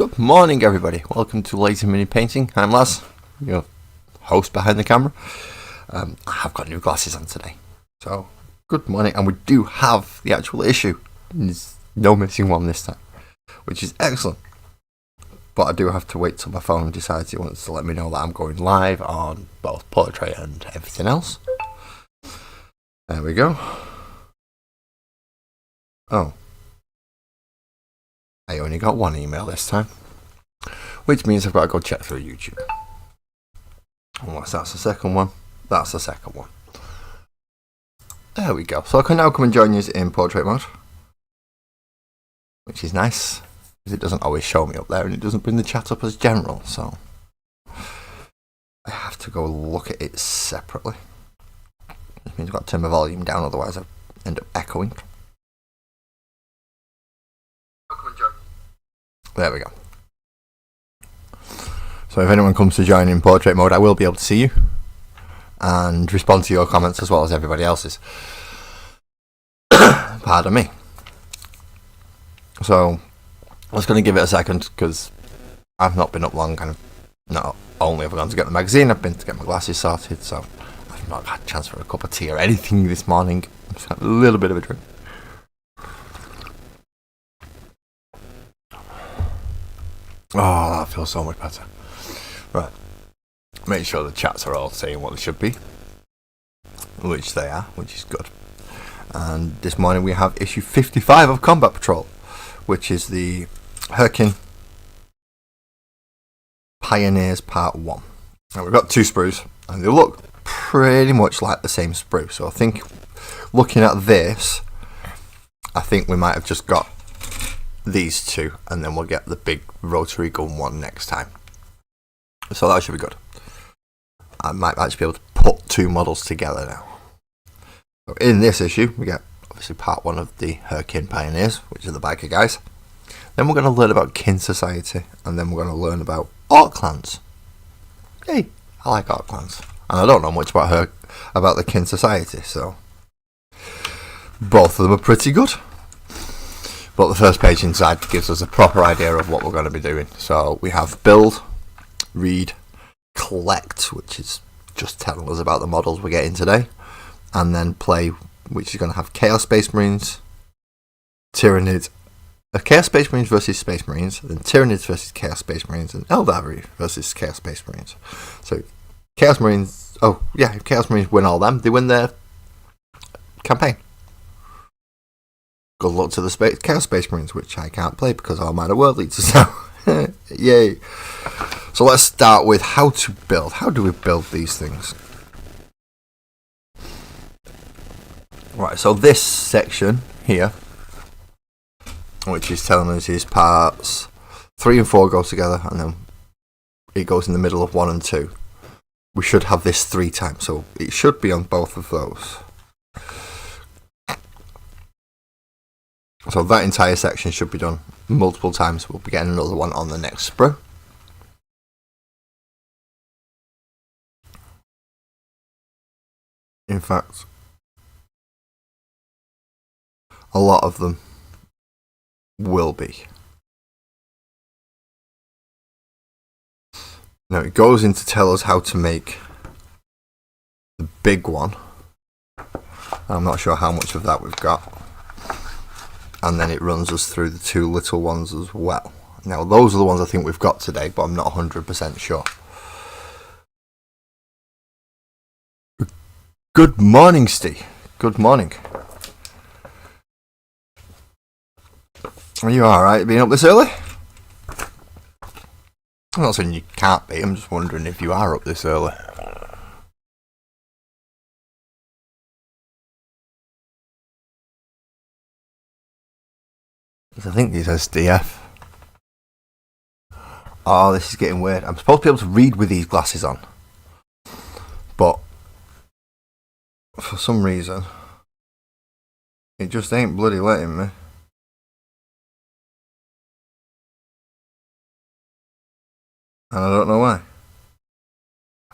Good morning, everybody. Welcome to Lazy Mini Painting. I'm Laz, your host behind the camera. I have got new glasses on today, so good morning. And we do have the actual issue. There's no missing one this time, which is excellent. But I do have to wait till my phone decides it wants to let me know that I'm going live on both Partrol and everything else. There we go. Oh. I only got one email this time, which means I've got to go check through YouTube. Unless that's the second one. That's the second one. There we go. So I can now come and join you in portrait mode, which is nice, because it doesn't always show me up there and it doesn't bring the chat up as general, so I have to go look at it separately. Which means I've got to turn my volume down, otherwise I end up echoing. There we go. So if anyone comes to join in portrait mode, I will be able to see you and respond to your comments as well as everybody else's. Pardon me. So I was going to give it a second because I've not been up long. Kind of, not only have I gone to get the magazine, I've been to get my glasses sorted, so I've not had a chance for a cup of tea or anything this morning. I've just had a little bit of a drink. Oh, that feels so much better. Right. Make sure the chats are all saying what they should be, which they are, which is good. And this morning we have issue 55 of Combat Patrol, which is the Hernkyn Pioneers Part 1. Now we've got two sprues, and they look pretty much like the same sprue. So I think, looking at this, I think we might have just got these two, and then we'll get the big rotary gun one next time. So that should be good. I might actually be able to put two models together now. So in this issue, we get obviously part one of the Hernkyn Pioneers, which are the biker guys. Then we're going to learn about kin society, and then we're going to learn about orc clans. Hey, I like orc clans, and I don't know much about the kin society, so both of them are pretty good. But the first page inside gives us a proper idea of what we're going to be doing. So we have build, read, collect, which is just telling us about the models we're getting today, and then play, which is going to have Chaos Space Marines, Tyranids, Chaos Space Marines versus Space Marines, then Tyranids versus Chaos Space Marines, and Eldari versus Chaos Space Marines. So Chaos Marines, if Chaos Marines win all them, they win their campaign. Good luck to the Chaos Space Marines, which I can't play because all mine are world leaders, so yay. So let's start with how to build. How do we build these things? Right, so this section here, which is telling us his parts 3 and 4 go together, and then it goes in the middle of 1 and 2. We should have this 3 times, so it should be on both of those. So that entire section should be done multiple times. We'll be getting another one on the next sprue. In fact, a lot of them will be. Now it goes in to tell us how to make the big one. I'm not sure how much of that we've got. And then it runs us through the 2 little ones as well. Now those are the ones I think we've got today, but I'm not 100% sure. Good morning, Steve. Good morning. Are you alright being up this early? I'm not saying you can't be, I'm just wondering if you are up this early. I think these are SDF. Oh, this is getting weird. I'm supposed to be able to read with these glasses on, but for some reason it just ain't bloody letting me. And I don't know why.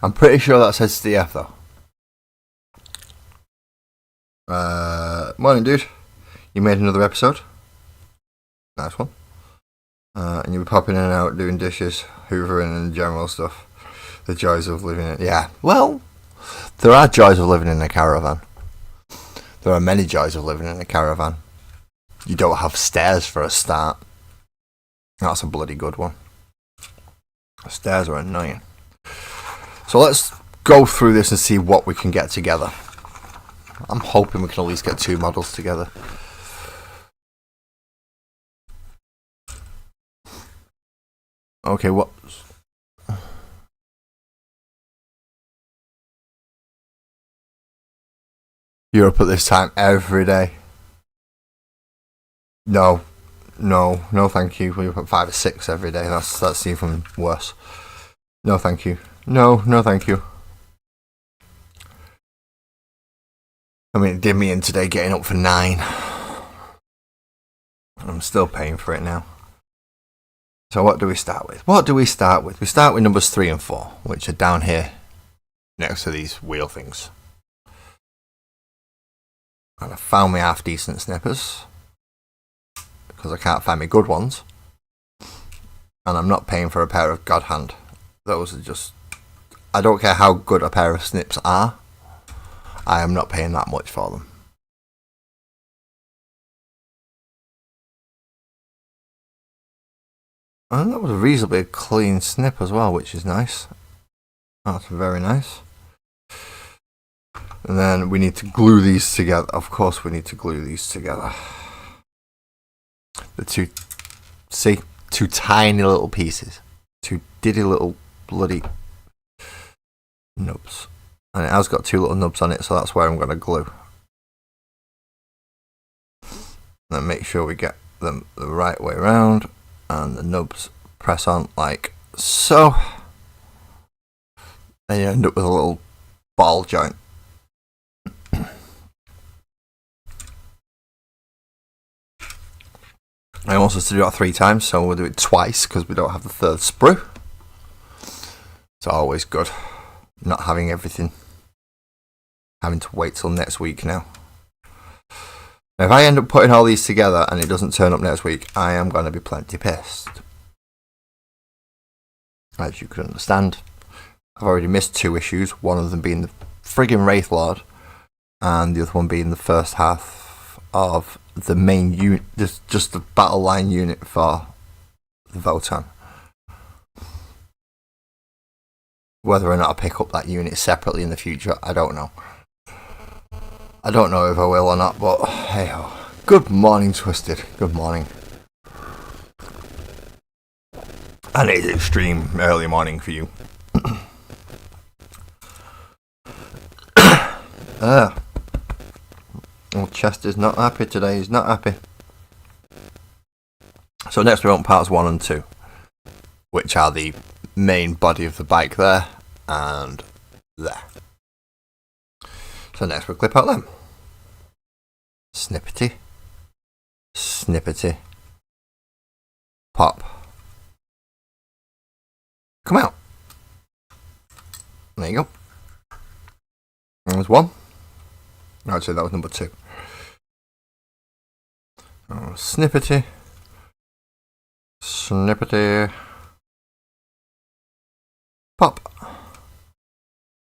I'm pretty sure that says SDF though. Morning, dude. You made another episode. Nice one. And you'll be popping in and out, doing dishes, hoovering and general stuff. The joys of living in... Yeah, well, there are joys of living in a caravan. There are many joys of living in a caravan. You don't have stairs for a start. That's a bloody good one. The stairs are annoying. So let's go through this and see what we can get together. I'm hoping we can at least get 2 models together. Okay, what? You're up at this time every day. No, thank you. We're up at 5 or 6 every day. That's even worse. No, thank you. No, thank you. I mean, it did me in today getting up for 9. I'm still paying for it now. So what do we start with? We start with numbers 3 and 4, which are down here next to these wheel things. And I found me half decent snippers because I can't find me good ones. And I'm not paying for a pair of God Hand. Those are just... I don't care how good a pair of snips are. I am not paying that much for them. And that was a reasonably clean snip as well, which is nice. That's very nice. And then we need to glue these together. Of course we need to glue these together. The two tiny little pieces. 2 diddy little bloody nubs. And it has got 2 little nubs on it, so that's where I'm going to glue. And make sure we get them the right way around. And the nubs press on like so. Then you end up with a little ball joint. I want us to do that 3 times, so we'll do it twice because we don't have the 3rd sprue. It's always good not having everything, having to wait till next week now. Now, if I end up putting all these together and it doesn't turn up next week, I am going to be plenty pissed. As you can understand, I've already missed 2 issues, one of them being the friggin' Wraith Lord, and the other one being the first half of the main unit, just the battle line unit for the Votan. Whether or not I pick up that unit separately in the future, I don't know. I don't know if I will or not, but hey ho. Good morning, Twisted. Good morning. And it's extreme early morning for you. Well, Chester's not happy today. He's not happy. So next we're on parts 1 and 2, which are the main body of the bike there and there. So next we'll clip out them. Snippety. Snippety. Pop. Come out. There you go. There's 1. I'd say that was number 2. Oh, snippety. Snippety. Pop.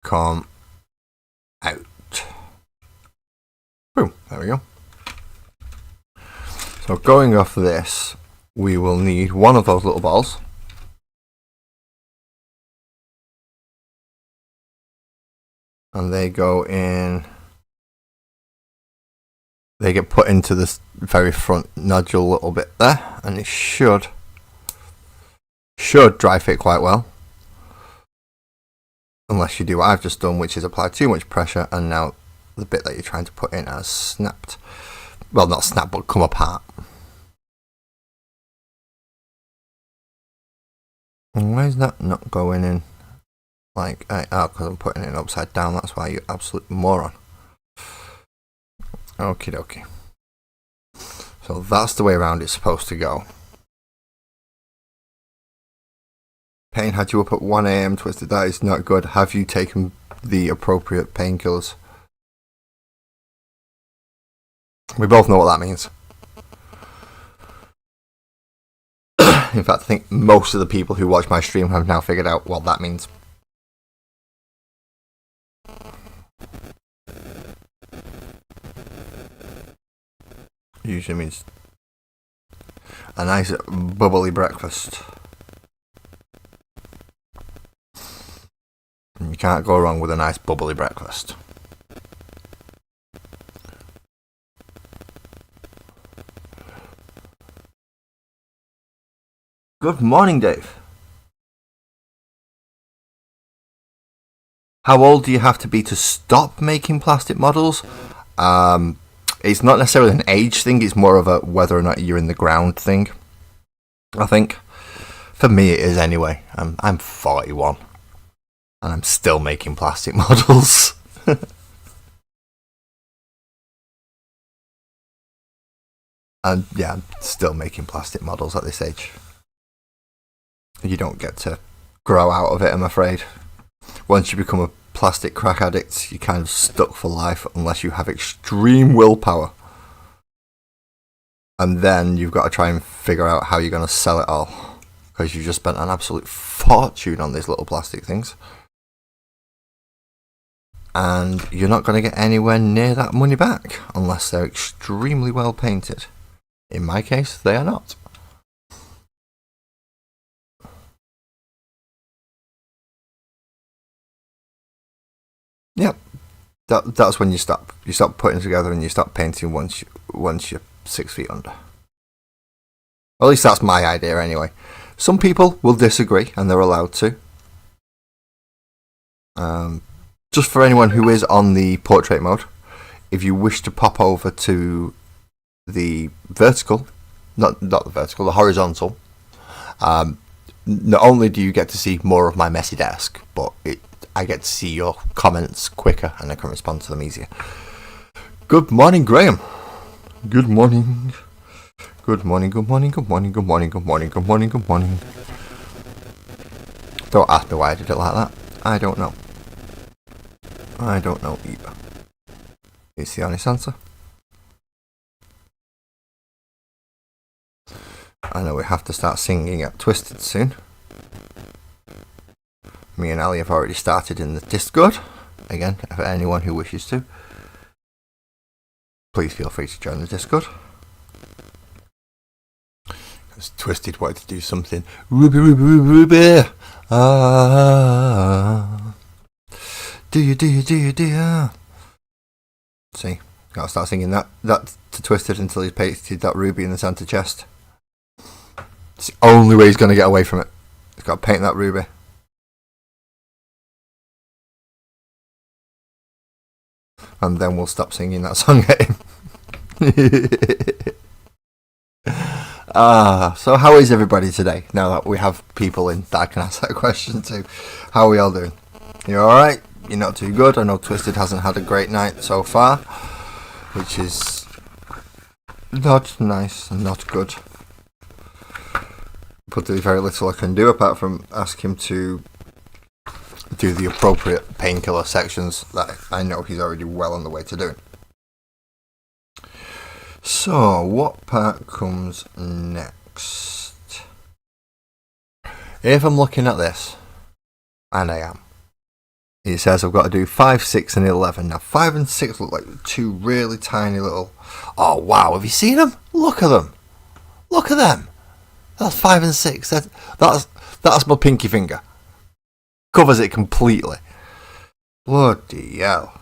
Come out. Boom. There we go. So going off this, we will need 1 of those little balls. And they go in... They get put into this very front nodule a little bit there, and it should dry fit quite well. Unless you do what I've just done, which is apply too much pressure, and now the bit that you're trying to put in has snapped. Well, not snapped, but come apart. And why is that not going in? Like, oh, because I'm putting it upside down, that's why, you absolute moron. Okie dokie. So that's the way around it's supposed to go. Pain had you up at 1 AM, Twisted. That is not good. Have you taken the appropriate painkillers? We both know what that means. In fact, I think most of the people who watch my stream have now figured out what that means. Usually means a nice bubbly breakfast. And you can't go wrong with a nice bubbly breakfast. Good morning, Dave. How old do you have to be to stop making plastic models? It's not necessarily an age thing, it's more of a whether or not you're in the ground thing, I think. For me it is anyway. I'm 41 and I'm still making plastic models. And yeah, I'm still making plastic models at this age. You don't get to grow out of it, I'm afraid. Once you become a plastic crack addict, you're kind of stuck for life unless you have extreme willpower. And then you've got to try and figure out how you're going to sell it all, because you've just spent an absolute fortune on these little plastic things. And you're not going to get anywhere near that money back unless they're extremely well painted. In my case, they are not. Yep, that's when you stop. You stop putting together and you stop painting once you're 6 feet under. At least that's my idea anyway. Some people will disagree and they're allowed to. Just for anyone who is on the portrait mode, if you wish to pop over to the vertical, not the vertical, the horizontal, not only do you get to see more of my messy desk, but I get to see your comments quicker and I can respond to them easier. Good morning, Graham. Good morning. Good morning, good morning, good morning, good morning, good morning, good morning, good morning. Don't ask me why I did it like that. I don't know. I don't know either. It's the honest answer. I know we have to start singing at Twisted soon. Me and Ali have already started in the Discord. Again, for anyone who wishes to, please feel free to join the Discord. Because Twisted wanted to do something. Ruby, Ruby, Ruby, Ruby. Ah. Do you? See, gotta start singing that to Twisted until he's pasted that ruby in the center chest. It's the only way he's going to get away from it. He's got to paint that ruby. And then we'll stop singing that song at him. So how is everybody today? Now that we have people in that I can ask that question to. How are we all doing? You alright? You're not too good? I know Twisted hasn't had a great night so far, which is not nice and not good. But there's very little I can do apart from ask him to do the appropriate painkiller sections that I know he's already well on the way to doing. So, what part comes next? If I'm looking at this, and I am, it says I've got to do 5, 6 and 11. Now 5 and 6 look like two really tiny little... Oh wow, have you seen them? Look at them. Look at them. That's 5 and 6. That's my pinky finger. Covers it completely. Bloody hell.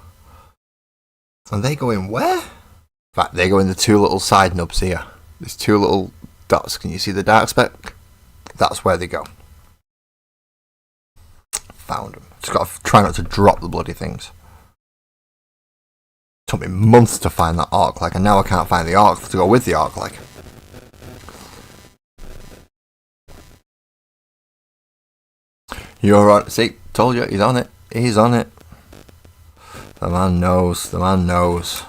And they go in where? In fact, they go in the two little side nubs here. There's two little dots. Can you see the dark speck? That's where they go. Found them. Just got to try not to drop the bloody things. Took me months to find that arc like, and now I can't find the arc to go with the arc like. You're on. See, told you, he's on it. He's on it. The man knows. The man knows.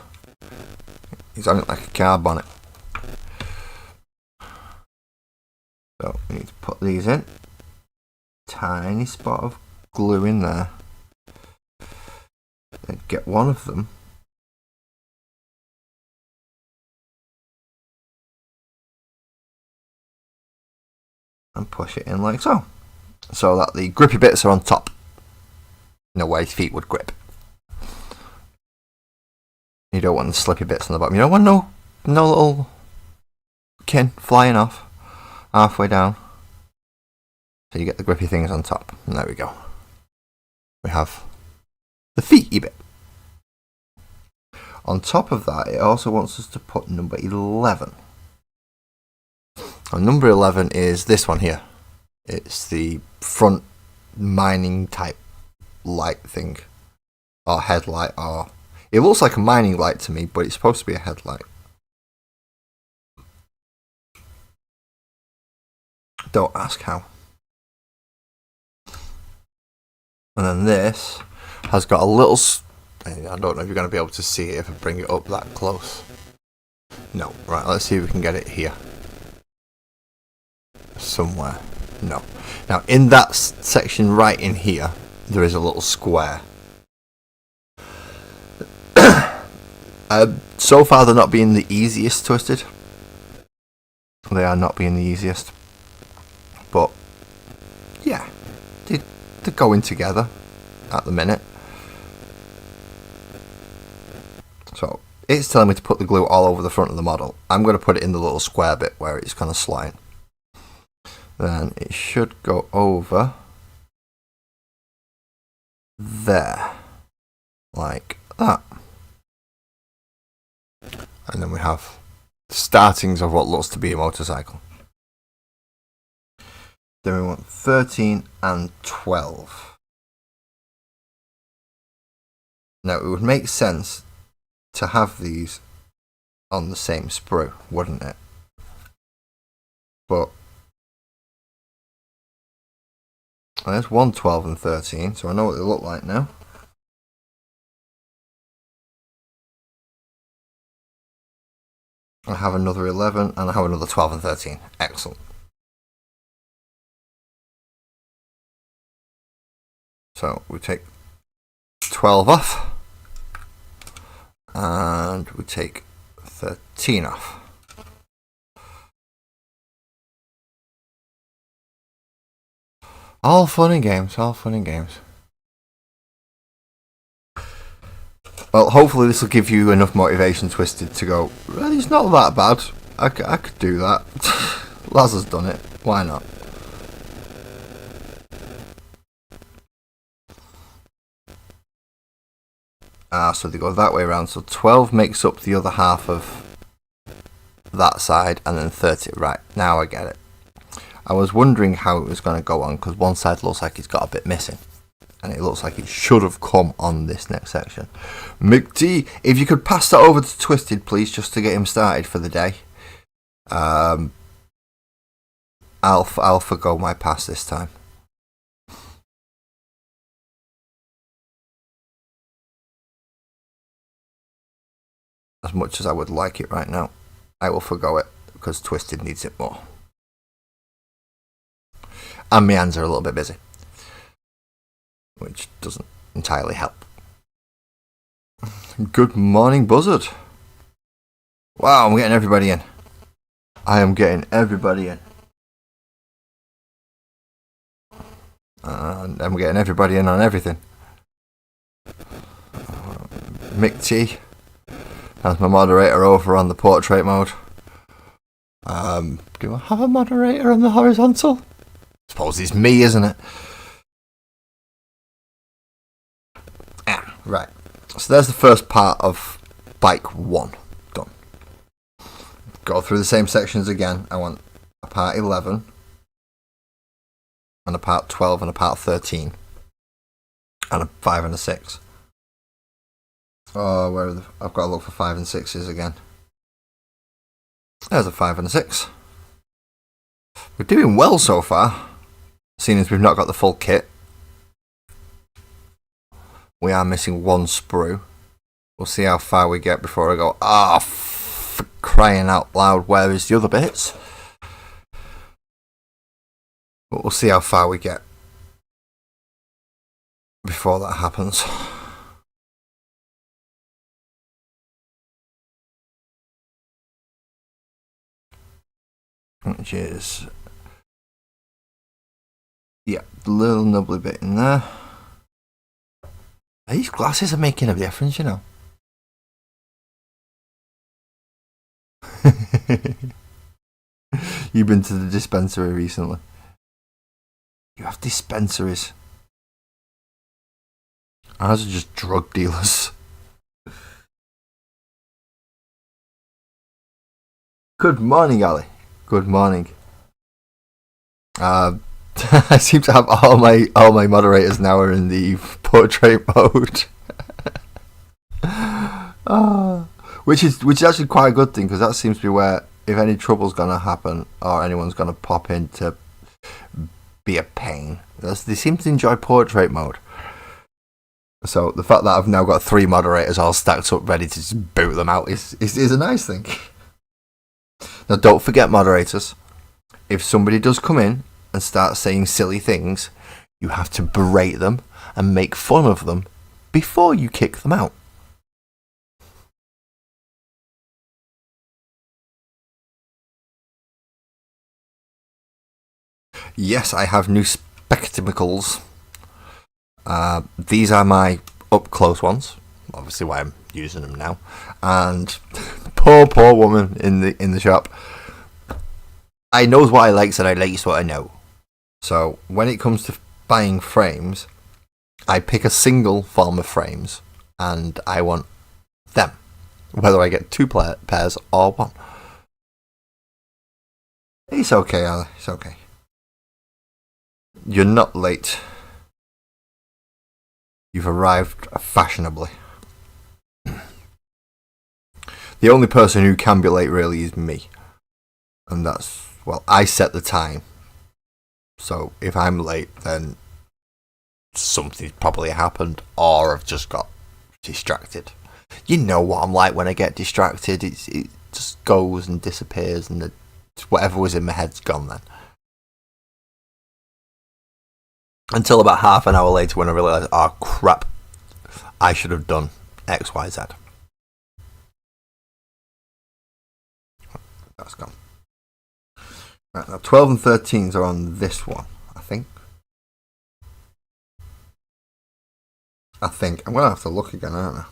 He's on it like a car bonnet. So we need to put these in. Tiny spot of glue in there. Then get one of them. and push it in like so, so that the grippy bits are on top, where his feet would grip. You don't want the slippy bits on the bottom. You don't want no little kin flying off halfway down. So you get the grippy things on top. And there we go. We have the feety bit. On top of that, it also wants us to put number 11. And number 11 is this one here. It's the front mining type light thing, or headlight, or it looks like a mining light to me, but it's supposed to be a headlight. Don't ask how. And then this has got a little, I don't know if you're going to be able to see it if I bring it up that close. No. Right, let's see if we can get it here. Somewhere. No. Now, in that section right in here, there is a little square. So far, they're not being the easiest twisted. They are not being the easiest. But, yeah, they're going together at the minute. So, it's telling me to put the glue all over the front of the model. I'm going to put it in the little square bit where it's kind of sliding. Then it should go over there, like that. And then we have the startings of what looks to be a motorcycle. Then we want 13 and 12. Now it would make sense to have these on the same sprue, wouldn't it? But there's 1, 12 and 13, so I know what they look like now. I have another 11 and I have another 12 and 13. Excellent. So we take 12 off and we take 13 off. All fun and games, all fun and games. Well, hopefully this will give you enough motivation, Twisted, to go, well, it's not that bad. I could do that. Laz has done it. Why not? So they go that way around. So 12 makes up the other half of that side, and then 30. Right, now I get it. I was wondering how it was going to go on, because one side looks like it's got a bit missing. And it looks like it should have come on this next section. McD, if you could pass that over to Twisted, please, just to get him started for the day. I'll forgo my pass this time. As much as I would like it right now, I will forgo it, because Twisted needs it more. And my hands are a little bit busy, which doesn't entirely help. Good morning, Buzzard. Wow, I'm getting everybody in. I am getting everybody in. And I'm getting everybody in on everything. Mick T as my moderator over on the portrait mode. Do I have a moderator on the horizontal? Suppose it's me, isn't it? Right. So there's the first part of bike 1 done. Go through the same sections again. I want a part 11 and a part 12 and a part 13 and a 5 and a 6. Oh, where are I've got to look for 5 and 6s again. There's a 5 and a 6. We're doing well so far, seeing as we've not got the full kit. We are missing one sprue. We'll see how far we get before I go, for crying out loud, where is the other bits? But we'll see how far we get before that happens. Which is Yeah, the little nubbly bit in there. These glasses are making a difference, you know. You've been to the dispensary recently. You have dispensaries. Ours are just drug dealers. Good morning, Ali. Good morning. I seem to have all my moderators now are in the portrait mode. Which is actually quite a good thing, because that seems to be where, if any trouble's gonna happen or anyone's gonna pop in to be a pain, they seem to enjoy portrait mode. So the fact that I've now got 3 moderators all stacked up ready to just boot them out is a nice thing. Now don't forget, moderators, if somebody does come in and start saying silly things, you have to berate them and make fun of them before you kick them out. Yes, I have new spectacles. These are my up close ones. Obviously, why I'm using them now. And poor woman in the shop. I knows what I likes and I likes what I know. So when it comes to buying frames, I pick a single form of frames and I want them, whether I get 2 pairs or 1. It's okay, Ali. It's okay. You're not late. You've arrived fashionably. The only person who can be late really is me. And that's, well, I set the time. So if I'm late, then something's probably happened, or I've just got distracted. You know what I'm like when I get distracted. It just goes and disappears, and whatever was in my head's gone then. Until about half an hour later when I realised, oh crap, I should have done X, Y, Z. That's gone. Right, now 12 and 13s are on this one, I think. I'm going to have to look again, aren't I?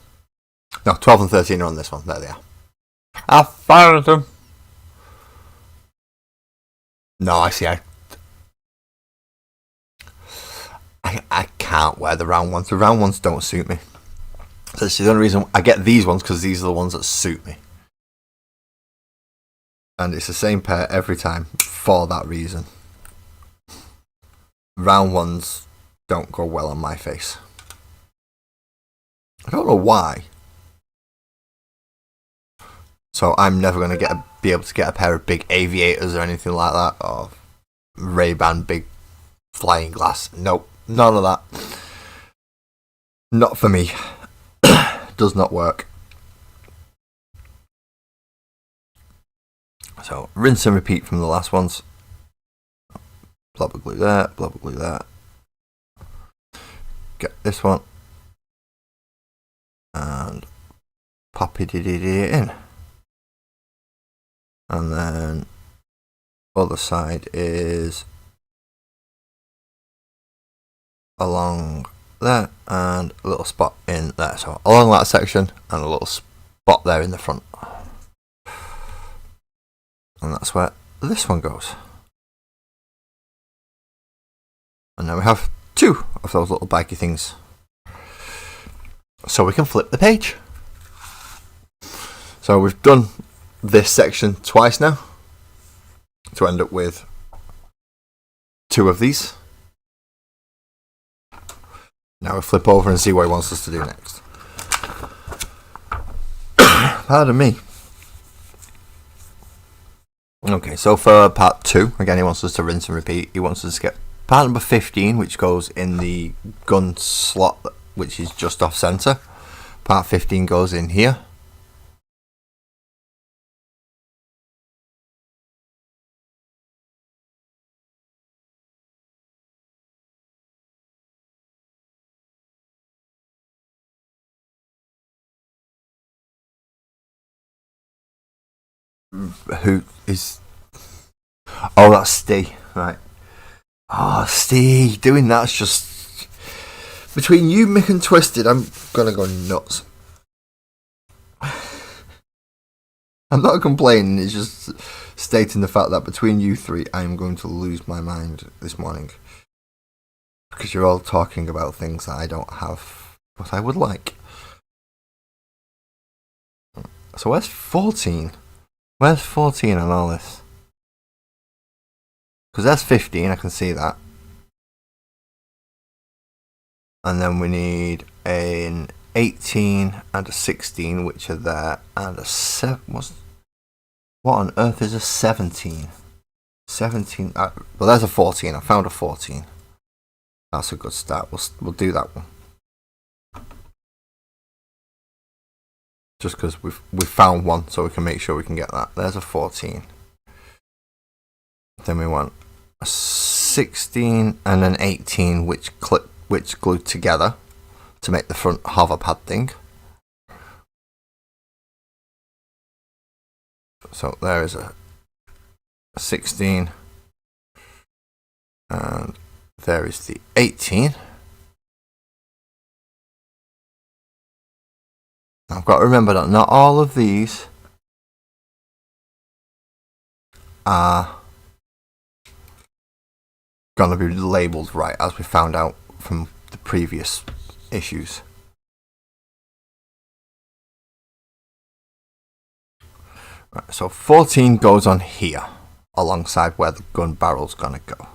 No, 12 and 13 are on this one. There they are. I found them. No, I see. I can't wear the round ones. The round ones don't suit me. That's the only reason I get these ones, because these are the ones that suit me. And it's the same pair every time for that reason. Round ones don't go well on my face. I don't know why. So I'm never going to be able to get a pair of big aviators or anything like that, or Ray-Ban big flying glass. Nope, none of that. Not for me. Does not work. So rinse and repeat from the last ones. Blubber glue there, blubber glue there. Get this one. And pop it in. And then other side is along there and a little spot in there. So along that section and a little spot there in the front. And that's where this one goes. And now we have 2 of those little baggy things. So we can flip the page. So we've done this section twice now to end up with 2 of these. Now we flip over and see what he wants us to do next. Pardon me. Okay, so for part 2, again he wants us to rinse and repeat. He wants us to get part number 15, which goes in the gun slot, which is just off centre. Part 15 goes in here. Who is... Oh, that's Steve, right. Oh, Steve, doing that's just... Between you, Mick and Twisted, I'm gonna go nuts. I'm not complaining, it's just stating the fact that between you three, I'm going to lose my mind this morning. Because you're all talking about things that I don't have, what I would like. So where's 14? Where's 14 on all this? Because there's 15, I can see that. And then we need an 18 and a 16, which are there, and a 7. What on earth is a 17? 17. Well, there's a 14. I found a 14. That's a good start. We'll do that one. Just because we've found one, so we can make sure we can get that. There's a 14. Then we want a 16 and an 18, which glued together to make the front hover pad thing. So there is a 16, and there is the 18. I've got to remember that not all of these are going to be labelled right, as we found out from the previous issues. Right, so 14 goes on here, alongside where the gun barrel's going to go.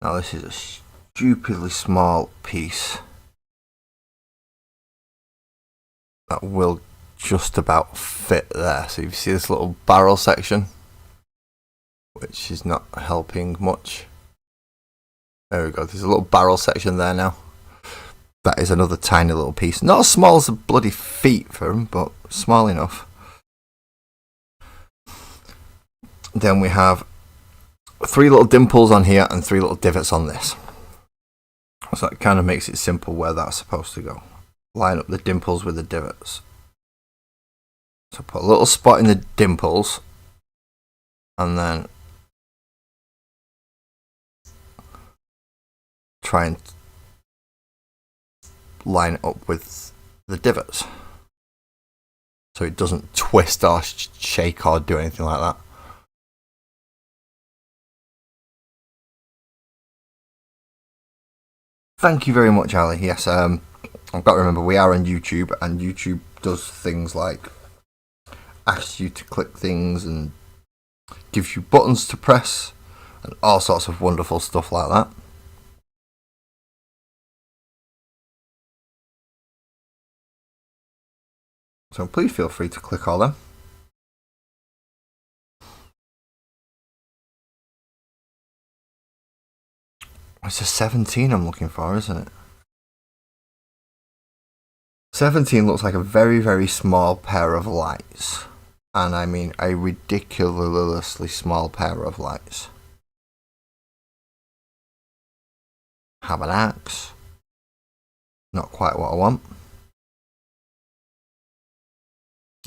Now this is a stupidly small piece that will just about fit there. So you see this little barrel section, which is not helping much. There we go, there's a little barrel section there now. That is another tiny little piece. Not as small as the bloody feet for them, but small enough. Then we have 3 little dimples on here and 3 little divots on this. So that kind of makes it simple where that's supposed to go. Line up the dimples with the divots. So put a little spot in the dimples, and then try and line it up with the divots, so it doesn't twist or shake or do anything like that. Thank you very much, Ali. Yes, I've got to remember we are on YouTube, and YouTube does things like asks you to click things and gives you buttons to press and all sorts of wonderful stuff like that. So please feel free to click all them. It's a 17 I'm looking for, isn't it? 17 looks like a very, very small pair of lights. And I mean a ridiculously small pair of lights. Have an axe. Not quite what I want.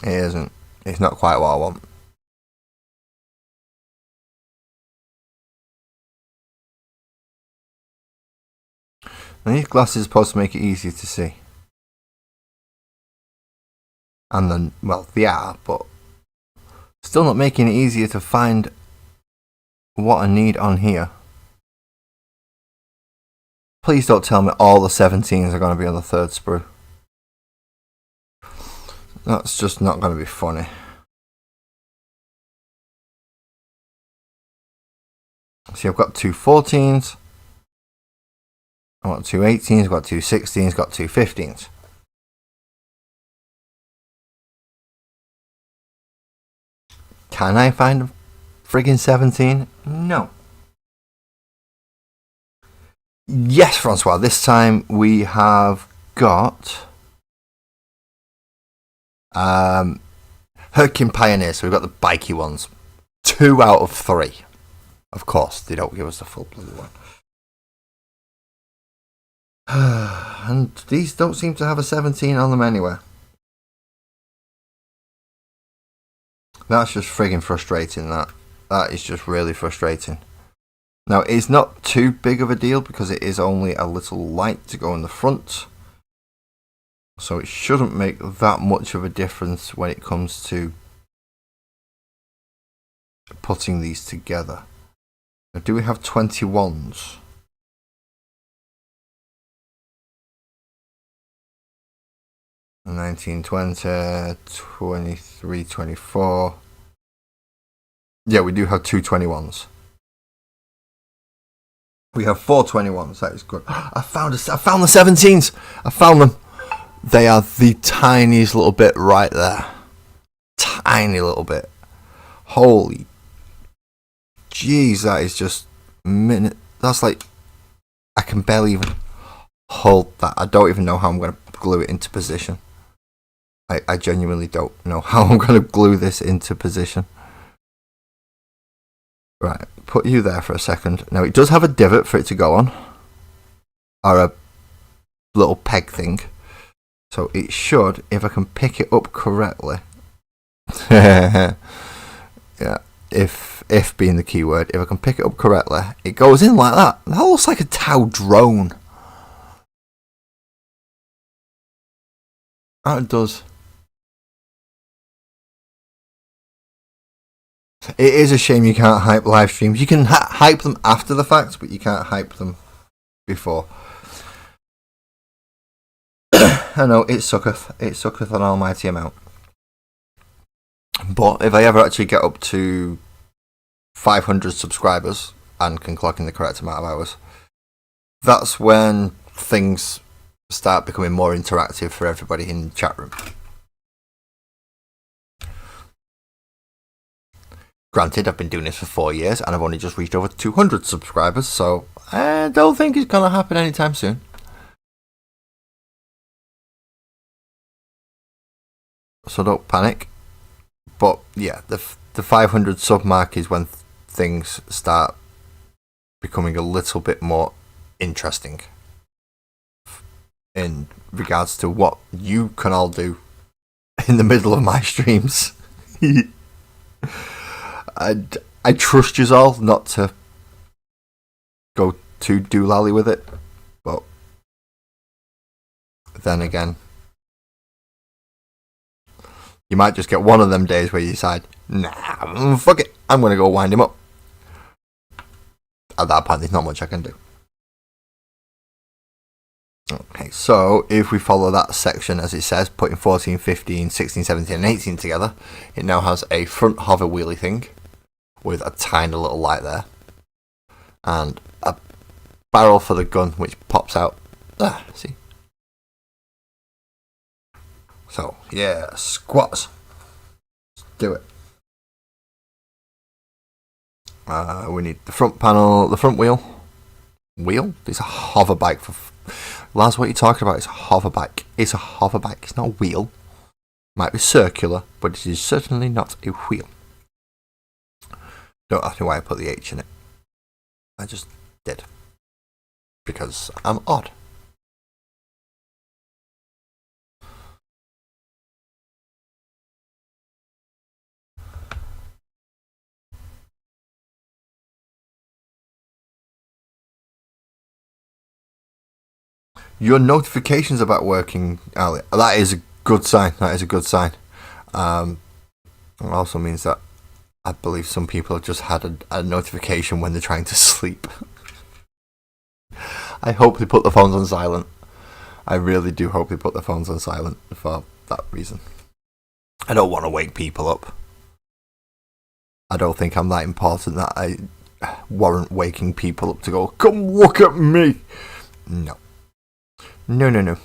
It isn't. It's not quite what I want. And these glasses are supposed to make it easier to see. And then, well, they are, but still not making it easier to find what I need on here. Please don't tell me all the 17s are going to be on the 3rd sprue. That's just not going to be funny. See, I've got 2 14s. I've got 2 18s, I've got 2 16s, I've got 2 15s. Can I find a friggin' 17? No. Yes, Francois, this time we have got Hernkyn Pioneers, so we've got the bikey ones. 2 out of 3. Of course, they don't give us the full blue one. And these don't seem to have a 17 on them anywhere. That's just friggin' frustrating, that. That is just really frustrating. Now, it's not too big of a deal because it is only a little light to go in the front. So it shouldn't make that much of a difference when it comes to putting these together. Now, do we have 21s? And 19, 20, 23, 24. Yeah, we do have two 21s. We have four 21s. That is good. I found the 17s. I found them. They are the tiniest little bit right there. Tiny little bit. Holy jeez, that is just minute. That's like, I can barely even hold that. I don't even know how I'm going to glue it into position. I genuinely don't know how I'm going to glue this into position. Right, put you there for a second. Now, it does have a divot for it to go on. Or a little peg thing. So it should, if I can pick it up correctly. Yeah, if being the key word, if I can pick it up correctly, it goes in like that. That looks like a Tau drone. Oh, it does. It is a shame you can't hype live streams. You can hype them after the fact, but you can't hype them before. I know, it sucketh. It sucketh an almighty amount. But if I ever actually get up to 500 subscribers and can clock in the correct amount of hours, that's when things start becoming more interactive for everybody in the chat room. Granted, I've been doing this for 4 years and I've only just reached over 200 subscribers, so I don't think it's going to happen anytime soon. So don't panic. But yeah, the 500 sub mark is when things start becoming a little bit more interesting in regards to what you can all do in the middle of my streams. I trust you all not to go too doolally with it, but then again, you might just get one of them days where you decide, nah, fuck it, I'm going to go wind him up. At that point, there's not much I can do. Okay, so if we follow that section as it says, putting 14, 15, 16, 17 and 18 together, it now has a front hover wheelie thing with a tiny little light there and a barrel for the gun which pops out. See? So, yeah, squats. Let's do it. We need the front panel, the front wheel. Wheel? It's a hover bike. Laz, what are you talking about? It's a hover bike. It's a hover bike. It's not a wheel. Might be circular, but it is certainly not a wheel. Don't ask me why I put the H in it. I just did. Because I'm odd. Your notifications about working, Ali. That is a good sign. That is a good sign. It also means that I believe some people have just had a notification when they're trying to sleep. I hope they put the phones on silent. I really do hope they put the phones on silent for that reason. I don't want to wake people up. I don't think I'm that important that I warrant waking people up to go, come look at me. No. No.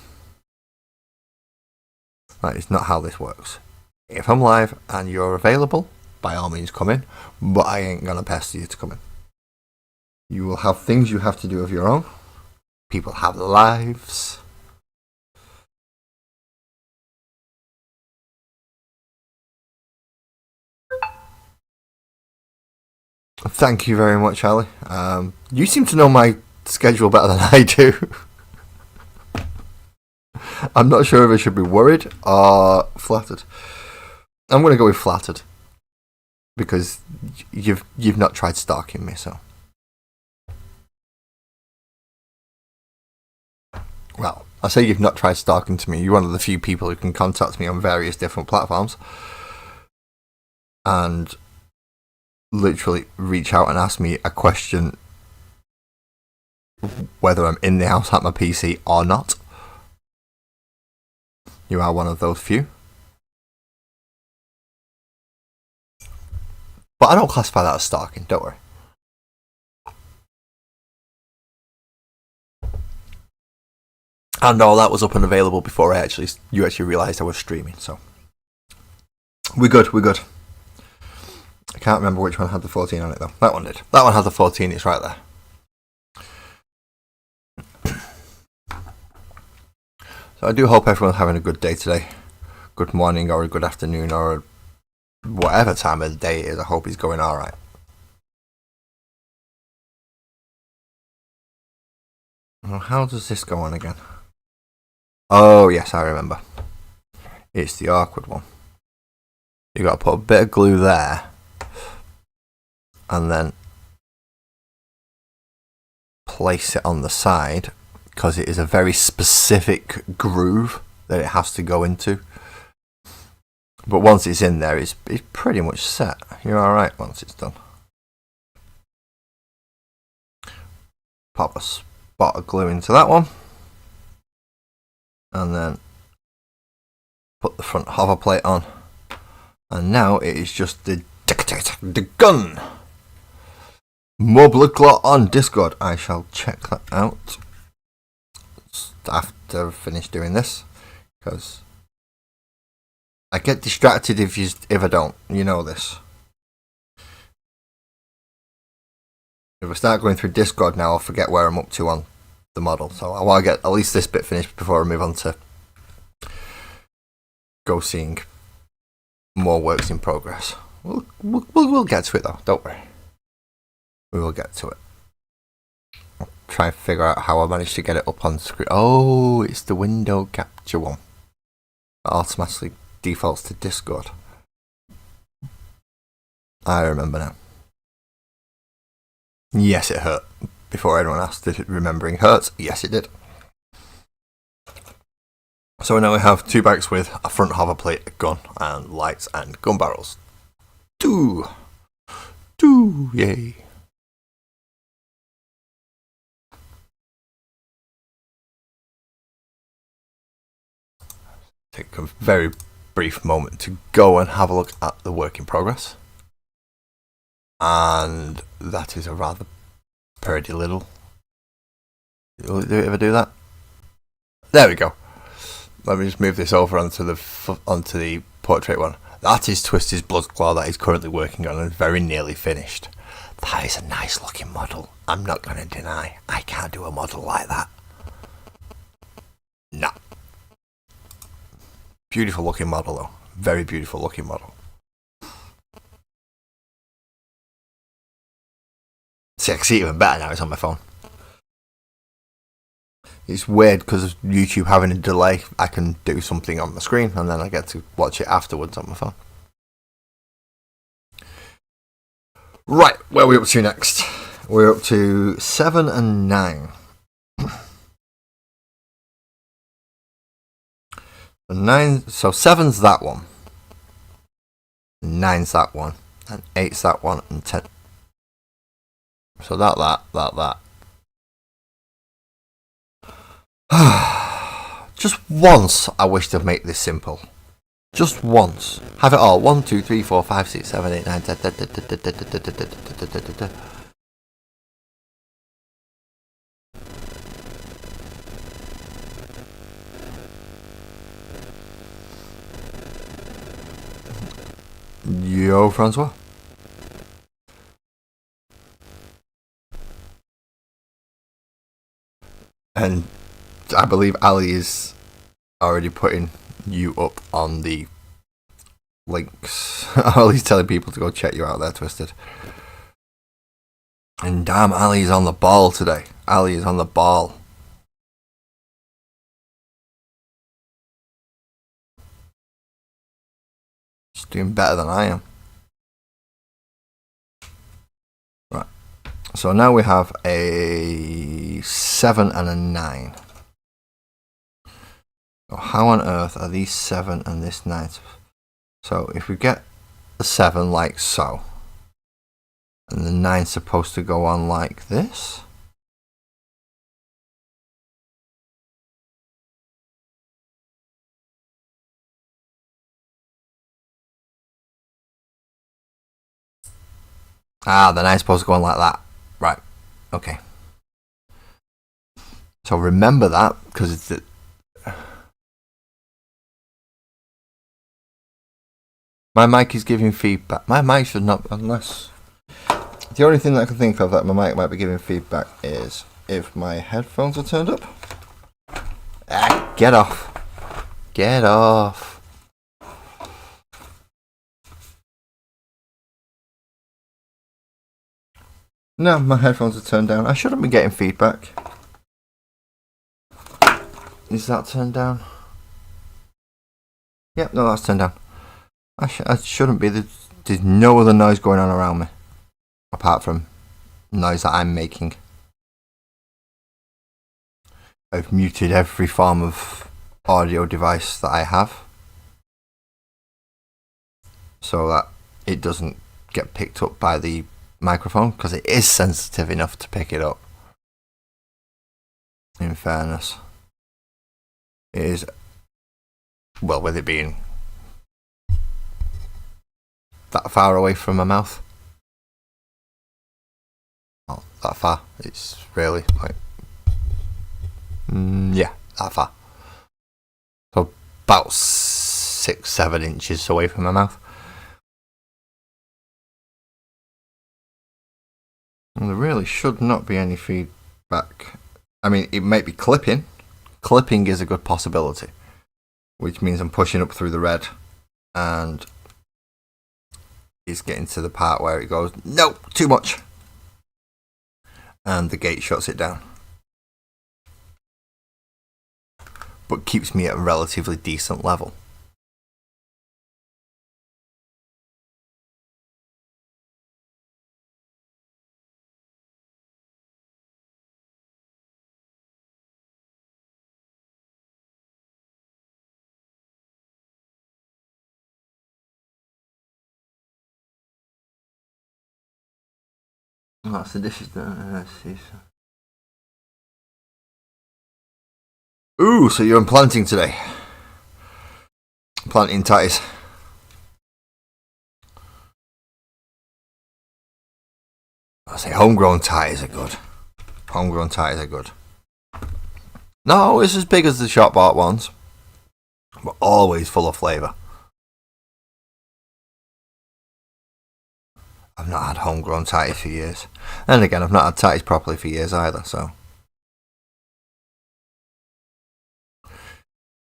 That is not how this works. If I'm live and you're available, by all means come in, but I ain't gonna pester you to come in. You will have things you have to do of your own. People have lives. Thank you very much, Ali. You seem to know my schedule better than I do. I'm not sure if I should be worried or flattered. I'm going to go with flattered because you've not tried stalking me, so. Well, I say you've not tried stalking to me. You're one of the few people who can contact me on various different platforms and literally reach out and ask me a question whether I'm in the house at my PC or not. You are one of those few. But I don't classify that as stalking, don't worry. And all that was up and available before you actually realised I was streaming, so. We're good. I can't remember which one had the 14 on it though. That one did. That one had the 14, it's right there. So I do hope everyone's having a good day today. Good morning or a good afternoon or whatever time of the day it is. I hope he's going alright. Well, how does this go on again? Oh yes, I remember. It's the awkward one. You got to put a bit of glue there and then place it on the side because it is a very specific groove that it has to go into. But once it's in there, it's pretty much set. You're alright once it's done. Pop a spot of glue into that one. And then put the front hover plate on. And now it is just the gun. More blood clot on Discord. I shall check that out after I've finished doing this. Because I get distracted if I don't. You know this. If I start going through Discord now, I'll forget where I'm up to on the model. So I want to get at least this bit finished before I move on to go seeing more works in progress. We'll get to it though. Don't worry. We will get to it. I'll try and figure out how I managed to get it up on screen. Oh, it's the window capture one. It automatically defaults to Discord. I remember now. Yes, it hurt. Before anyone asked, did it remembering hurt? Yes, it did. So now we have two bikes with a front hover plate, a gun, and lights and gun barrels. Two, yay. Take a very brief moment to go and have a look at the work in progress. And that is a rather pretty little. Do it ever do that? There we go. Let me just move this over onto the portrait one. That is Twister's Blood Claw that he's currently working on and very nearly finished. That is a nice looking model. I'm not going to deny. I can't do a model like that. No. Beautiful looking model though. Very beautiful looking model. See, I can see it even better now. It's on my phone. It's weird because of YouTube having a delay. I can do something on the screen and then I get to watch it afterwards on my phone. Right, where are we up to next? We're up to 7 and 9. So 7's that one. 9's that one. And 8's that one. And 10. So that. Just once I wish to make this simple. Just once. Have it all. 1, 2, 3, 4, 5, 6, 7, 8, 9, 10. Yo, Francois. And I believe Ali is already putting you up on the links. Ali's telling people to go check you out there, Twisted. And damn, Ali's on the ball today. Ali is on the ball. It's doing better than I am. Right. So now we have a 7 and a 9. So how on earth are these 7 and this 9? So if we get the 7 like so, and the 9's supposed to go on like this. Ah, the 9's supposed to go on like that. Right. Okay. So remember that, because it's... My mic is giving feedback. My mic should not, unless... The only thing that I can think of that my mic might be giving feedback is if my headphones are turned up. Ah, get off. Get off. No, my headphones are turned down. I shouldn't be getting feedback. Is that turned down? Yep, no, that's turned down. I shouldn't be. There's no other noise going on around me. Apart from noise that I'm making. I've muted every form of audio device that I have. So that it doesn't get picked up by the microphone, because it is sensitive enough to pick it up. In fairness. It is, well, with it being that far away from my mouth. Not that far. It's really like, yeah, that far. So about 6-7 inches away from my mouth. And there really should not be any feedback. I mean, it might be clipping. Clipping is a good possibility, which means I'm pushing up through the red and it's getting to the part where it goes, no, too much. And the gate shuts it down. But keeps me at a relatively decent level. That's the dishes done. Ooh, so you're planting today. Planting tatties. I say homegrown tatties are good. Homegrown tatties are good. Not always as big as the shop bought ones, but always full of flavour. I've not had homegrown tatties for years. And again, I've not had tatties properly for years either, so.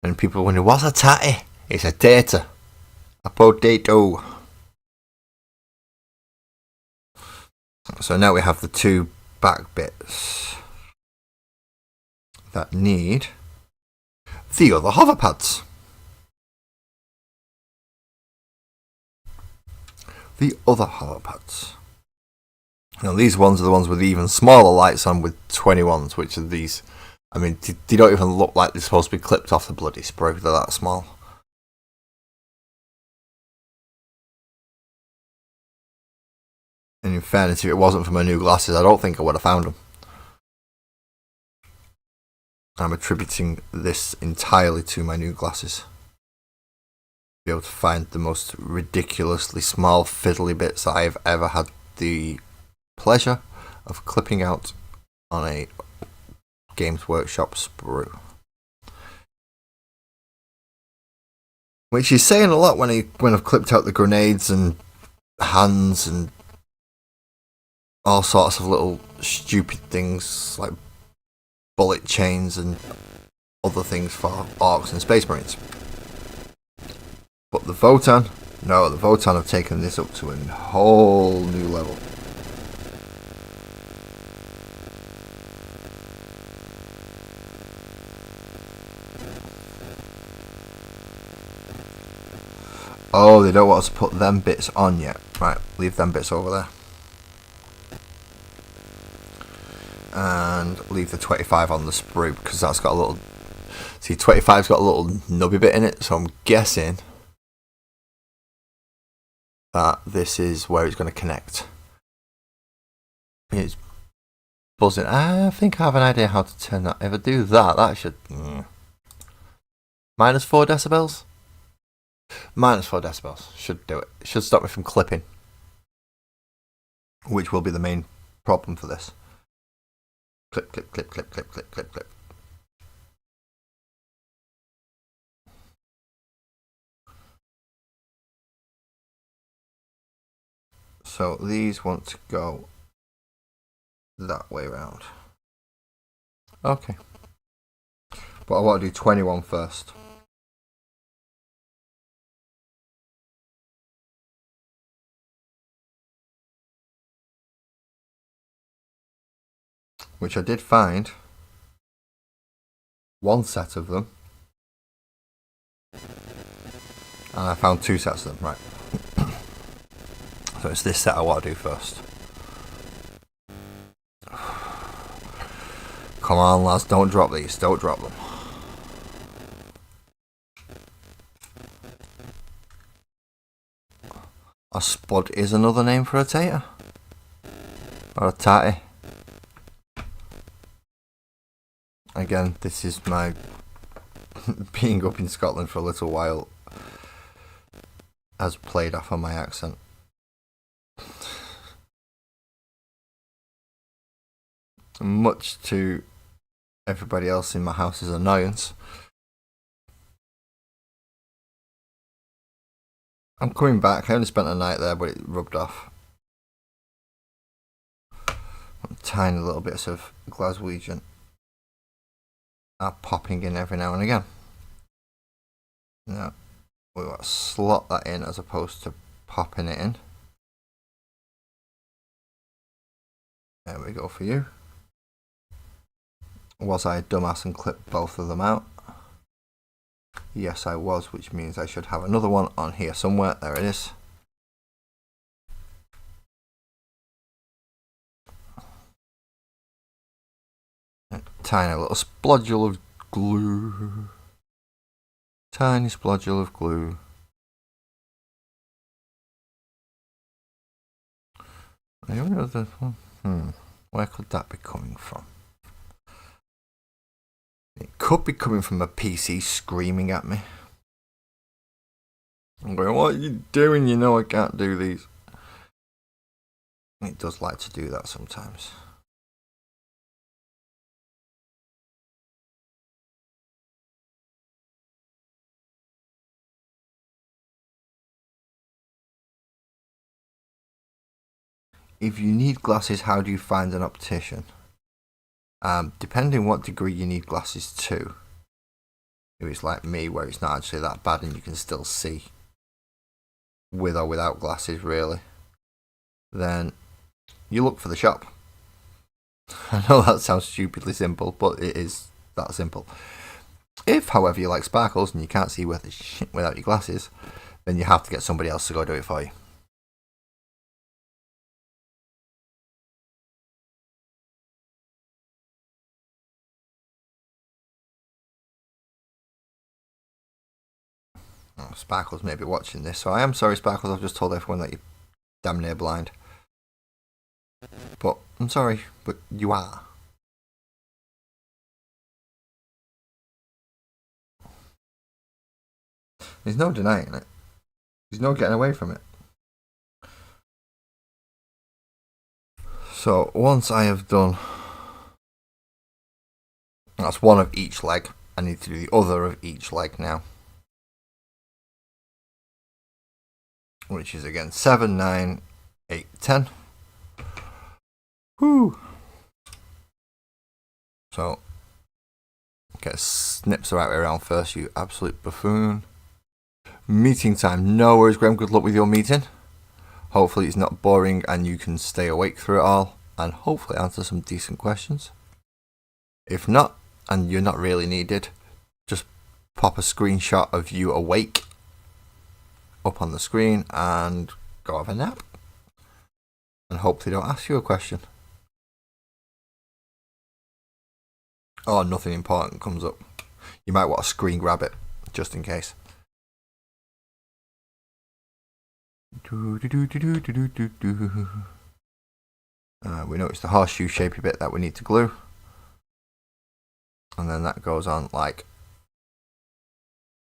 And people wonder, what's a tatty? It's a tater. A potato. So now we have the two back bits that need the other hover pads. The other hover pads. Now these ones are the ones with even smaller lights on, with 21s, which are these. I mean, they don't even look like they're supposed to be clipped off the bloody sprue. They're that small. And in fairness, if it wasn't for my new glasses, I don't think I would have found them. I'm attributing this entirely to my new glasses. Be able to find the most ridiculously small fiddly bits that I've ever had the pleasure of clipping out on a Games Workshop sprue. Which is saying a lot when I've clipped out the grenades and hands and all sorts of little stupid things like bullet chains and other things for Orcs and Space Marines. But the Votan, no, the Votan have taken this up to a whole new level. Oh, they don't want us to put them bits on yet. Right, leave them bits over there. And leave the 25 on the sprue, because that's got a little... See, 25's got a little nubby bit in it, so I'm guessing that this is where it's going to connect. It's buzzing. I think I have an idea how to turn that. If I do that, that should... minus 4 decibels? Minus 4 decibels should do it. It should stop me from clipping, which will be the main problem for this. Clip, clip, clip, clip, clip, clip, clip, clip. So these want to go that way round. Okay. But I want to do 21 first. Which I did find one set of them. And I found 2 sets of them, right. So it's this set I want to do first. Come on, lads, don't drop these, don't drop them. A spud is another name for a tater. Or a tatty. Again, this is my being up in Scotland for a little while has played off on my accent. Much to everybody else in my house's annoyance. I'm coming back. I only spent a night there, but it rubbed off. Tiny little bits of Glaswegian are popping in every now and again. Now we want to slot that in as opposed to popping it in. There we go for you. Was I a dumbass and clipped both of them out? Yes, I was, which means I should have another one on here somewhere. There it is. A tiny little splodule of glue. Tiny splodule of glue. I don't know the where could that be coming from? It could be coming from a PC screaming at me. I'm going, what are you doing? You know I can't do these. It does like to do that sometimes. If you need glasses, how do you find an optician? Depending what degree you need glasses to. If it's like me, where it's not actually that bad and you can still see with or without glasses, really, then you look for the shop. I know that sounds stupidly simple, but it is that simple. If, however, you like sparkles and you can't see worth a shit without your glasses, then you have to get somebody else to go do it for you. Oh, Sparkles may be watching this, so I am sorry, Sparkles. I've just told everyone that you're damn near blind. But I'm sorry, but you are. There's no denying it. There's no getting away from it. So once I have done, that's one of each leg. I need to do the other of each leg now. Which is again 7, 9, 8, 10. Whoo! So, get snips the right way around first, you absolute buffoon. Meeting time. No worries, Graham. Good luck with your meeting. Hopefully it's not boring and you can stay awake through it all and hopefully answer some decent questions. If not, and you're not really needed, just pop a screenshot of you awake up on the screen and go have a nap. And hope they don't ask you a question. Or nothing important comes up. You might want to screen grab it, just in case. We notice the horseshoe shapey bit that we need to glue. And then that goes on like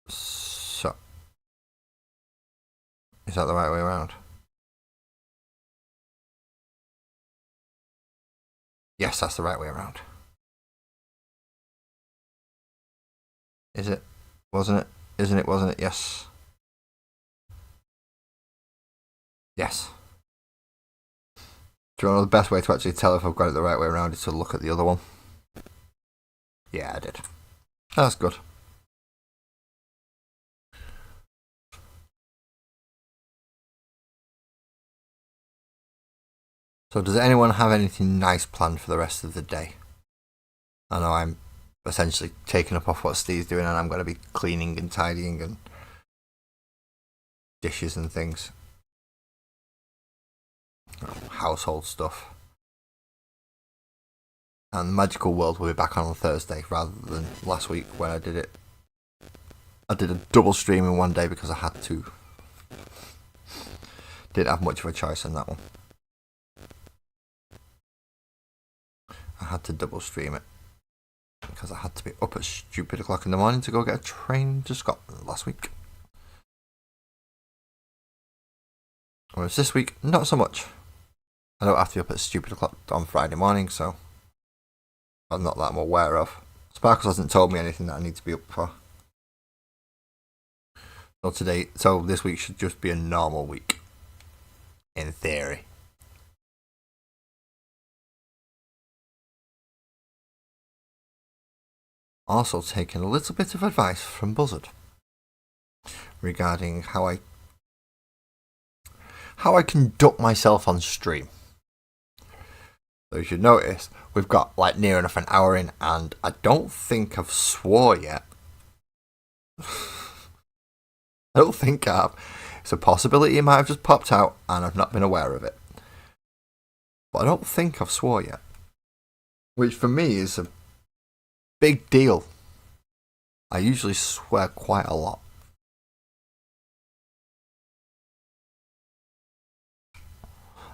so. Is that the right way around? Yes, that's the right way around. Is it? Wasn't it? Isn't it? Wasn't it? Yes. Yes. Do you know the best way to actually tell if I've got it the right way around is to look at the other one? Yeah, I did. That's good. So does anyone have anything nice planned for the rest of the day? I know I'm essentially taking up off what Steve's doing and I'm going to be cleaning and tidying and dishes and things. Household stuff. And the Magical World will be back on Thursday rather than last week when I did it. I did a double stream in one day because I had to. Didn't have much of a choice on that one. I had to double stream it because I had to be up at stupid o'clock in the morning to go get a train to Scotland last week. Whereas this week, not so much. I don't have to be up at stupid o'clock on Friday morning, so I'm not that I'm aware of. Sparkles hasn't told me anything that I need to be up for. So this week should just be a normal week. In theory. Also taking a little bit of advice from Buzzard regarding how I conduct myself on stream. So as you notice, we've got like near enough an hour in and I don't think I've swore yet. I don't think I have. It's a possibility it might have just popped out and I've not been aware of it. But I don't think I've swore yet. Which for me is a big deal. I usually swear quite a lot.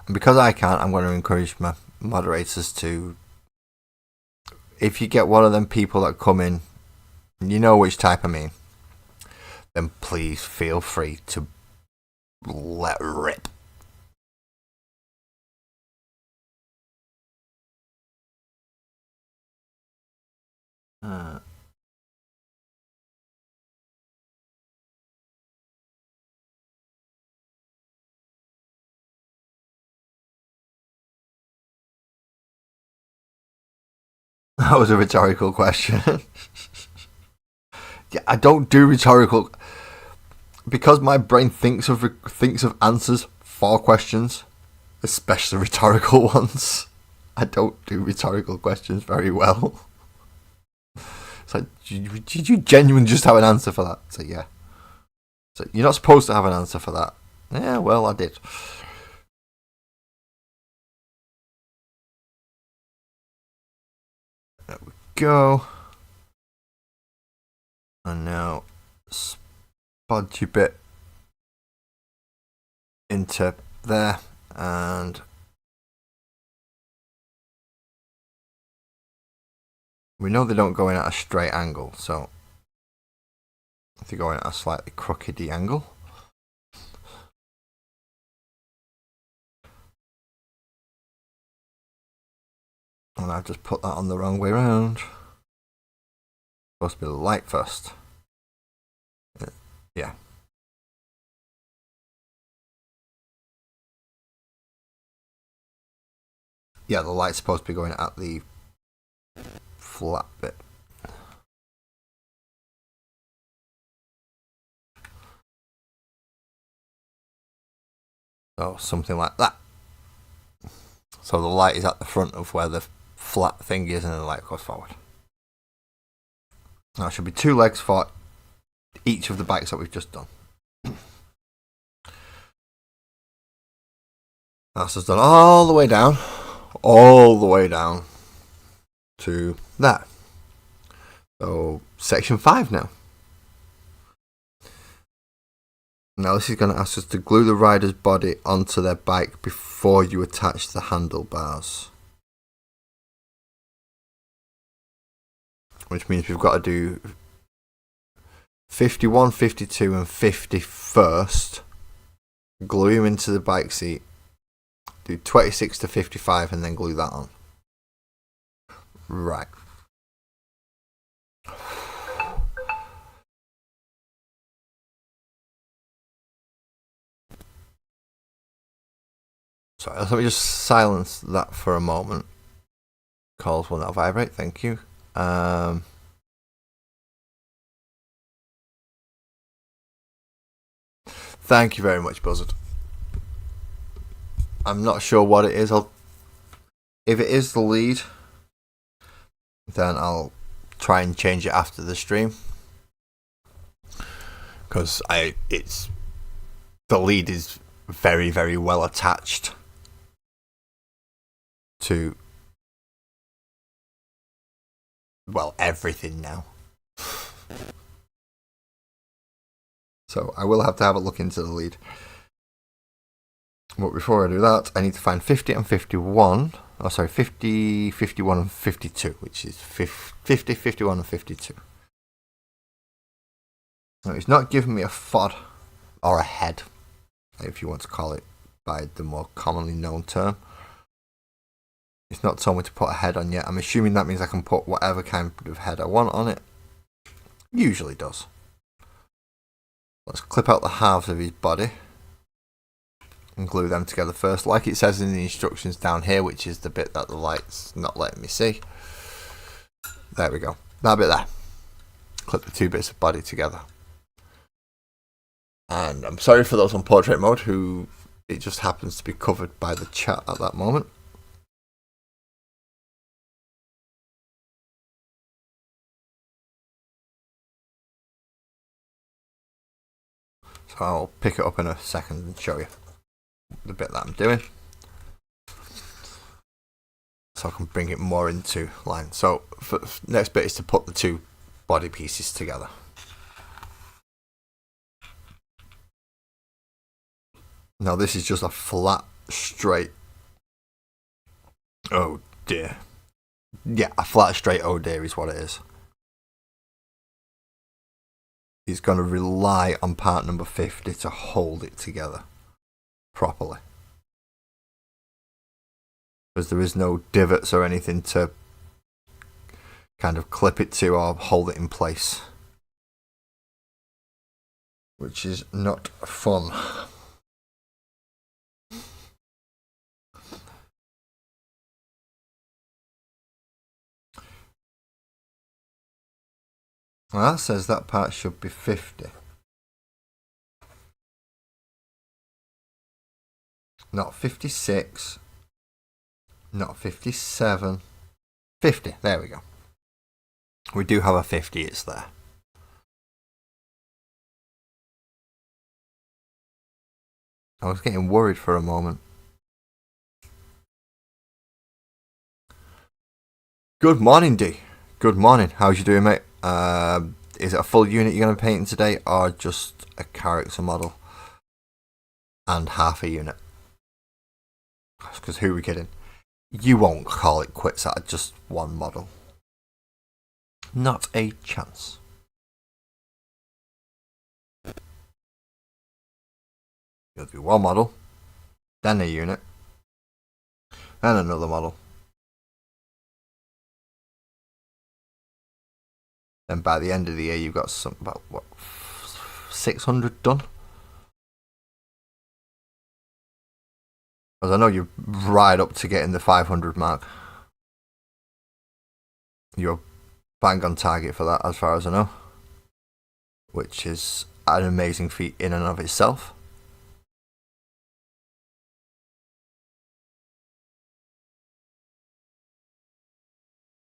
And because I can't, I'm going to encourage my moderators to, if you get one of them people that come in, you know which type I mean, then please feel free to let rip. That was a rhetorical question. Yeah, I don't do rhetorical because my brain thinks of answers for questions, especially rhetorical ones. I don't do rhetorical questions very well. It's like, did you genuinely just have an answer for that? So yeah. So you're not supposed to have an answer for that. Yeah, well, I did. There we go. And now spod your bit into there and we know they don't go in at a straight angle, so if they go in at a slightly crookedy angle. And I've just put that on the wrong way around. Supposed to be the light first. Yeah. Yeah, the light's supposed to be going at the flat bit. So something like that. So the light is at the front of where the flat thing is and then the light goes forward. Now there should be two legs for each of the bikes that we've just done. That's just done all the way down to that. So section 5 now. Now this is going to ask us to glue the rider's body onto their bike before you attach the handlebars. Which means we've got to do 51, 52 and 50 first. Glue him into the bike seat. Do 26 to 55 and then glue that on. Right. Sorry, let me just silence that for a moment. Calls will not vibrate, thank you. Thank you very much, Buzzard. I'm not sure what it is. If it is the lead, then I'll try and change it after the stream. Because the lead is very, very well attached to, well, everything now. So I will have to have a look into the lead. But before I do that, I need to find 50 and 51. Oh, sorry, 50, 51 and 52, which is 50, 51 and 52. Now, it's not giving me a FOD, or a head, if you want to call it by the more commonly known term. It's not told me to put a head on yet. I'm assuming that means I can put whatever kind of head I want on it. Usually does. Let's clip out the halves of his body and glue them together first, like it says in the instructions down here, which is the bit that the light's not letting me see. There we go. That bit there. Clip the two bits of body together. And I'm sorry for those on portrait mode who it just happens to be covered by the chat at that moment. So I'll pick it up in a second and show you the bit that I'm doing. So I can bring it more into line. So next bit is to put the two body pieces together. Now this is just a flat, straight, oh dear. Yeah, a flat, straight oh dear is what it is. He's going to rely on part number 50 to hold it together properly. Because there is no divots or anything to kind of clip it to or hold it in place. Which is not fun. Well, that says that part should be 50. Not 56. Not 57. 50. There we go. We do have a 50. It's there. I was getting worried for a moment. Good morning, D. Good morning. How's you doing, mate? Is it a full unit you're going to be painting today, or just a character model and half a unit? Because who are we kidding? You won't call it quits at just one model. Not a chance. You'll do one model, then a unit, and another model. Then by the end of the year, you've got about, what, 600 done? Because I know you're right up to getting the 500 mark. You're bang on target for that, as far as I know. Which is an amazing feat in and of itself.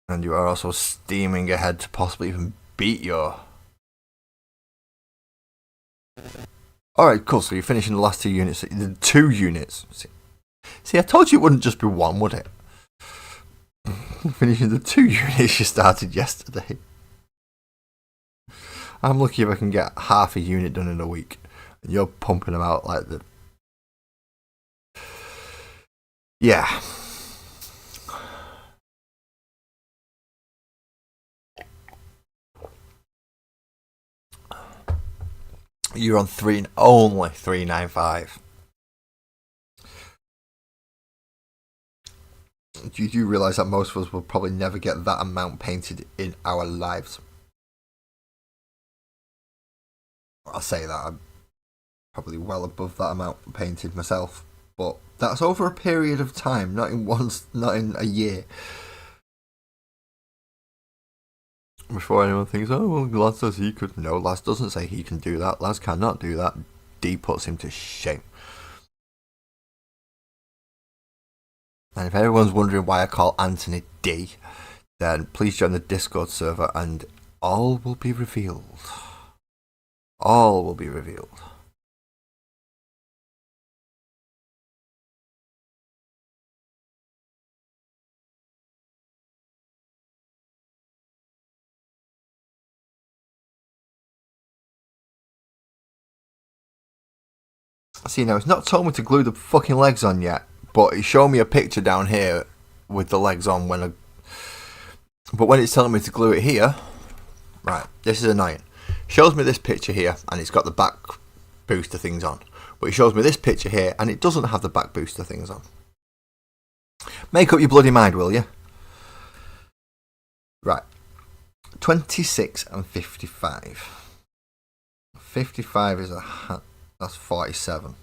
And you are also steaming ahead to possibly even beat your... Alright, cool, so you're finishing the last two units. The 2 units. See, I told you it wouldn't just be one, would it? Finishing the 2 units you started yesterday. I'm lucky if I can get half a unit done in a week. And you're pumping them out like the... Yeah. You're on only 395. You do realise that most of us will probably never get that amount painted in our lives. I'll say that I'm probably well above that amount painted myself, but that's over a period of time, not in a year. Before anyone thinks, oh well, Laz says he could. No, Laz doesn't say he can do that. Laz cannot do that. D puts him to shame. And if everyone's wondering why I call Anthony D, then please join the Discord server and all will be revealed. All will be revealed. See, now it's not told me to glue the fucking legs on yet, but it showed me a picture down here with the legs on but when it's telling me to glue it here, right, this is annoying. Shows me this picture here and it's got the back booster things on, but it shows me this picture here and it doesn't have the back booster things on. Make up your bloody mind, will you? Right, 26 and 55. 55 is that's 47.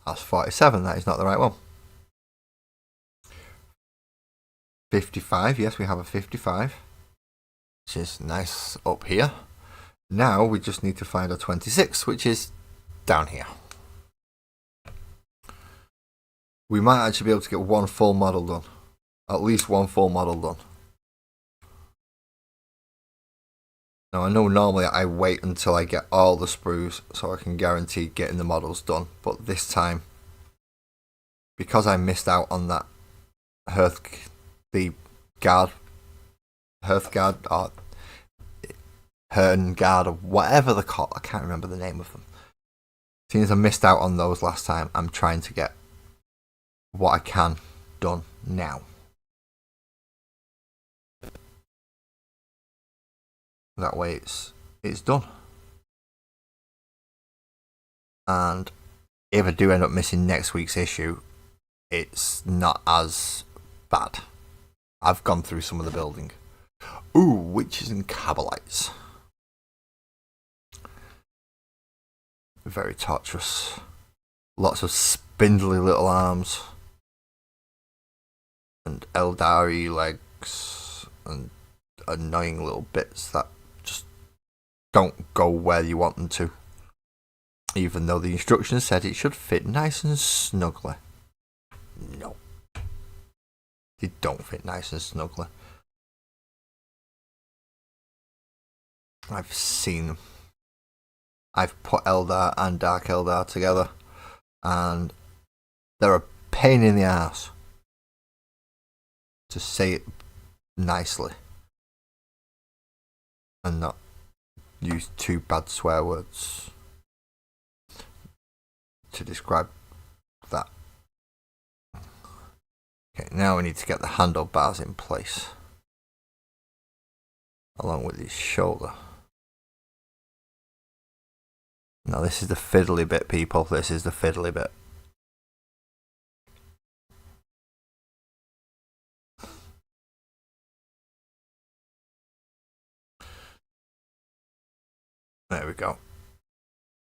That's 47, that is not the right one. 55, yes, we have a 55. Which is nice up here. Now we just need to find a 26, which is down here. We might actually be able to get one full model done. At least one full model done. Now I know normally I wait until I get all the sprues so I can guarantee getting the models done, but this time, because I missed out on that Hernkyn or whatever they're called, I can't remember the name of them. Seeing as I missed out on those last time, I'm trying to get what I can done now. That way it's done. And if I do end up missing next week's issue, it's not as bad. I've gone through some of the building. Ooh, witches and Kabbalites. Very torturous. Lots of spindly little arms. And Eldari legs. And annoying little bits that just don't go where you want them to. Even though the instructions said it should fit nice and snugly. No. They don't fit nice and snugly. I've seen them. I've put Eldar and Dark Eldar together, and they're a pain in the ass, to say it nicely, and not use too bad swear words to describe that. Okay, now we need to get the handlebars in place, along with his shoulder. Now this is the fiddly bit, people. This is the fiddly bit. There we go.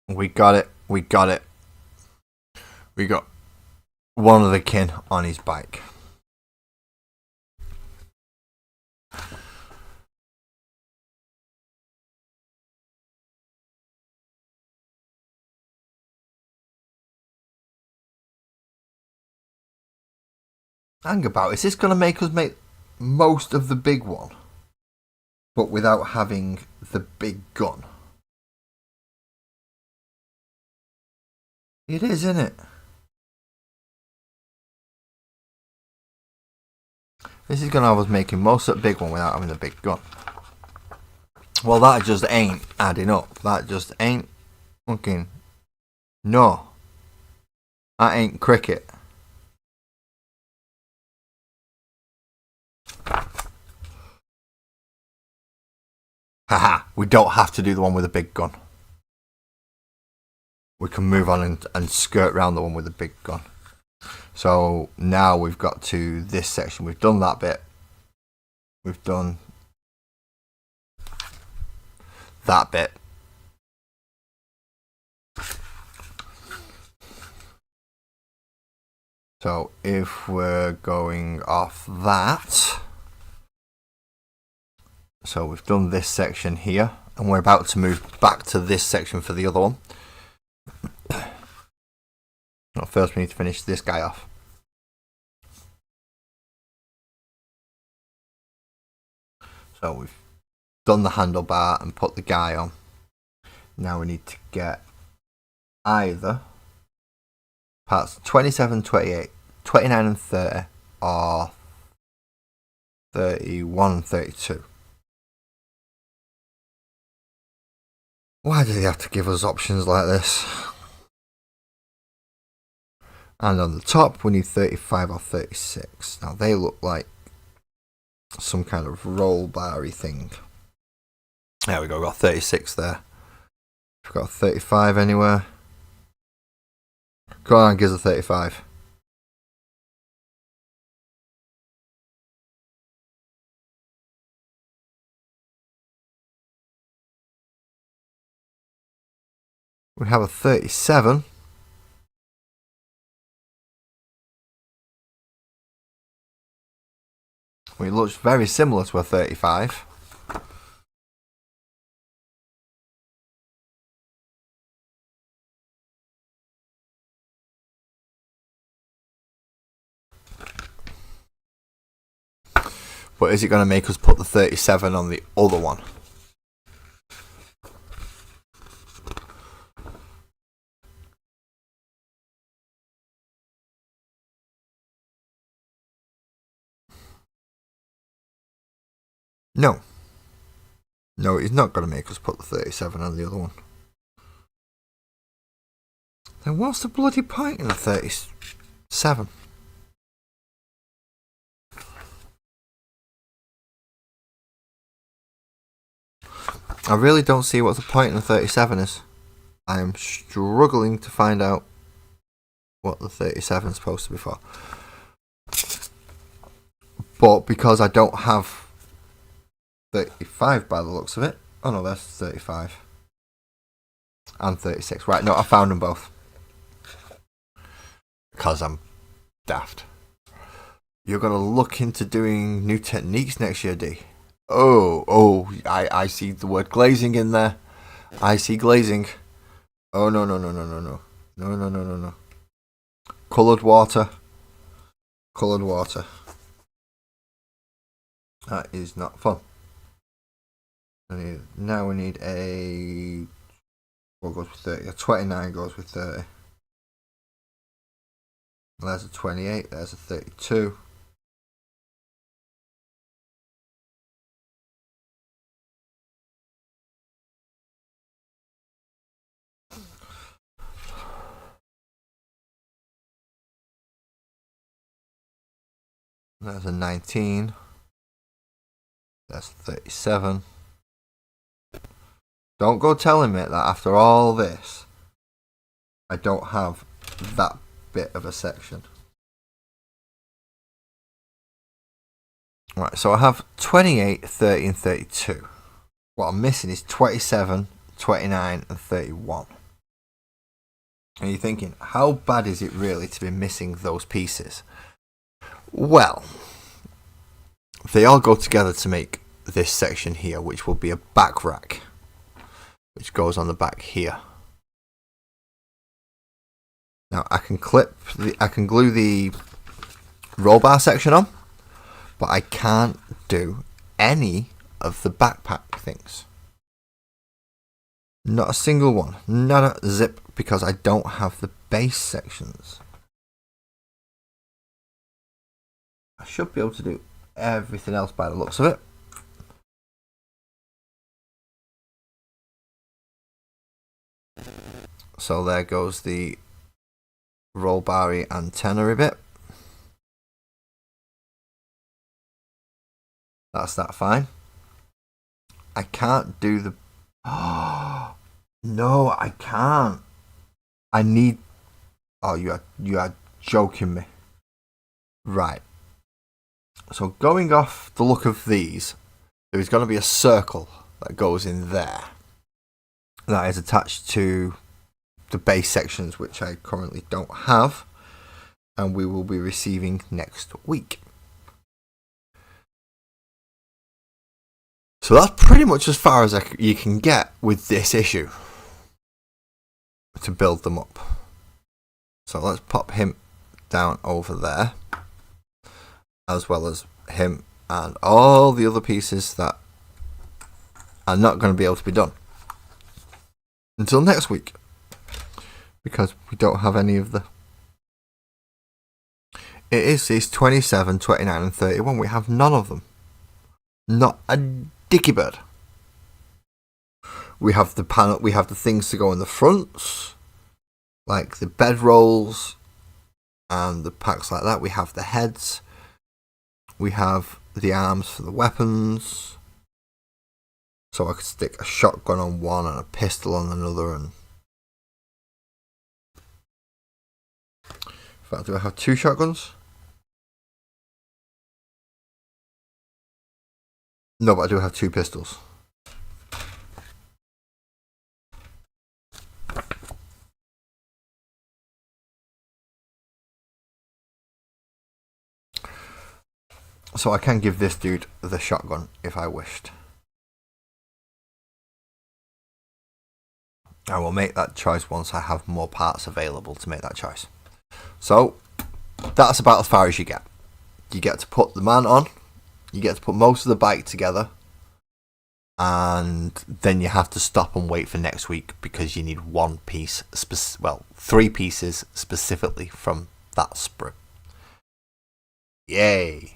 We got it. We got it. We got one of the kin on his bike. Hang about, is this going to make us make most of the big one? but without having the big gun. It is, isn't it? This is going to have us making most of the big one without having the big gun. Well, that just ain't adding up. That just ain't fucking... No. That ain't cricket. Haha, we don't have to do the one with the big gun. We can move on and skirt around the one with the big gun. So now we've got to this section. We've done that bit. We've done that bit. So if we're going off that, so we've done this section here, and we're about to move back to this section for the other one. Well, first we need to finish this guy off. So we've done the handlebar and put the guy on. Now we need to get either parts 27, 28, 29 and 30 or 31 and 32. Why do they have to give us options like this? And on the top we need 35 or 36. Now they look like some kind of roll bar-y thing. There we go, we've got 36 there. We've got 35 anywhere. Go on, gives a 35. We have a 37. It looks very similar to a 35. But is it going to make us put the 37 on the other one? No. No, it's not going to make us put the 37 on the other one. Then what's the bloody point in the 37? I really don't see what the point in the 37 is. I am struggling to find out what the 37 is supposed to be for. But because I don't have 35 by the looks of it. Oh no, that's 35. And 36. Right, no, I found them both. Because I'm daft. You're going to look into doing new techniques next year, D. I see the word glazing in there. I see glazing. Oh, no. No. Coloured water. Coloured water. That is not fun. Now we need a... What goes with 30? A 29 goes with 30. There's a 28, there's a 32. There's a 19. That's 37. Don't go telling me that after all this, I don't have that bit of a section. Right, so I have 28, 30 and 32. What I'm missing is 27, 29 and 31. And you're thinking, how bad is it really to be missing those pieces? Well, they all go together to make this section here, which will be a back rack, which goes on the back here. Now I can glue the roll bar section on, but I can't do any of the backpack things. Not a single one. Not a zip, because I don't have the base sections. I should be able to do everything else by the looks of it. So there goes the roll bar antenna bit. That's that fine. I can't do the... Oh, no, I can't. I need... Oh, you are joking me. Right. So going off the look of these, there is going to be a circle that goes in there. That is attached to the base sections, which I currently don't have. And we will be receiving next week. So that's pretty much as far as you can get with this issue to build them up. So let's pop him down over there, as well as him and all the other pieces that are not going to be able to be done until next week, because we don't have any of the... It is these 27, 29 and 31. We have none of them. Not a dicky bird. We have the panel. We have the things to go in the fronts, like the bed rolls and the packs like that. We have the heads. We have the arms for the weapons. So I could stick a shotgun on one and a pistol on another. And in fact, do I have 2 shotguns? No, but I do have 2 pistols. So I can give this dude the shotgun if I wished. I will make that choice once I have more parts available to make that choice. So that's about as far as you get. You get to put the man on. You get to put most of the bike together, and then you have to stop and wait for next week because you need 1 piece, 3 pieces specifically from that sprue. Yay!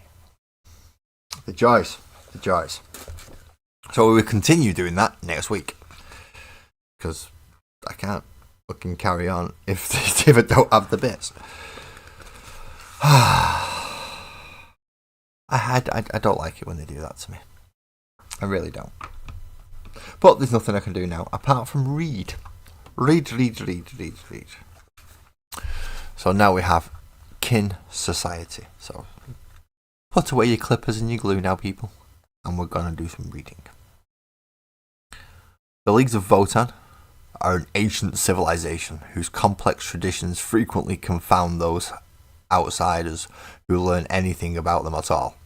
The joys, the joys. So we will continue doing that next week, because I can't fucking carry on if I don't have the bits. I don't like it when they do that to me. I really don't. But there's nothing I can do now apart from read. Read. So now we have Kin Society. So put away your clippers and your glue now, people. And we're going to do some reading. The Leagues of Votan are an ancient civilization whose complex traditions frequently confound those outsiders who learn anything about them at all.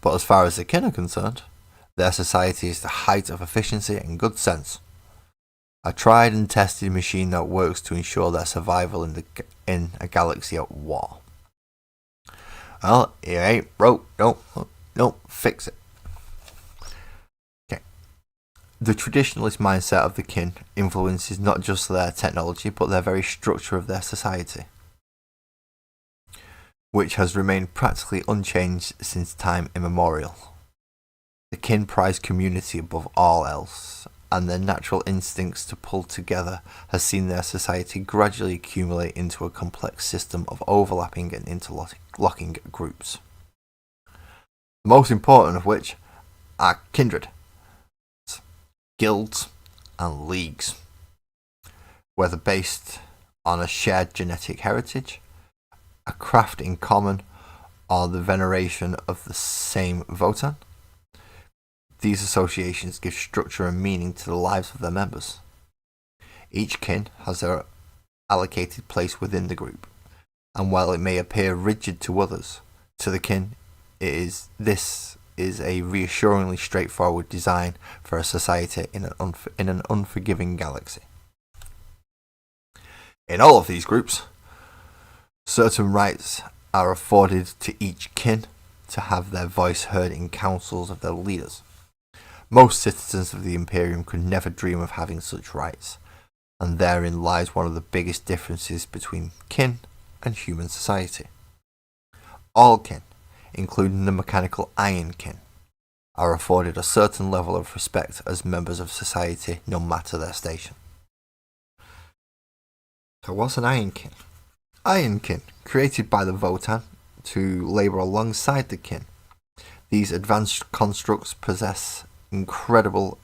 But as far as the kin are concerned, their society is the height of efficiency and good sense. A tried and tested machine that works to ensure their survival in a galaxy at war. Well, it ain't broke. Don't fix it. Okay. The traditionalist mindset of the kin influences not just their technology, but their very structure of their society, which has remained practically unchanged since time immemorial. The kin prize community above all else, and their natural instincts to pull together has seen their society gradually accumulate into a complex system of overlapping and interlocking groups. The most important of which are kindred, guilds, and leagues, whether based on a shared genetic heritage, a craft in common, or the veneration of the same Votan. These associations give structure and meaning to the lives of their members. Each kin has their allocated place within the group, and while it may appear rigid to others, to the kin, this is a reassuringly straightforward design for a society in an unforgiving galaxy. In all of these groups, certain rights are afforded to each kin to have their voice heard in councils of their leaders. Most citizens of the Imperium could never dream of having such rights, and therein lies one of the biggest differences between kin and human society. All kin, including the mechanical iron kin, are afforded a certain level of respect as members of society no matter their station. So what's an iron kin? Iron kin, created by the Votan to labour alongside the kin. These advanced constructs possess incredible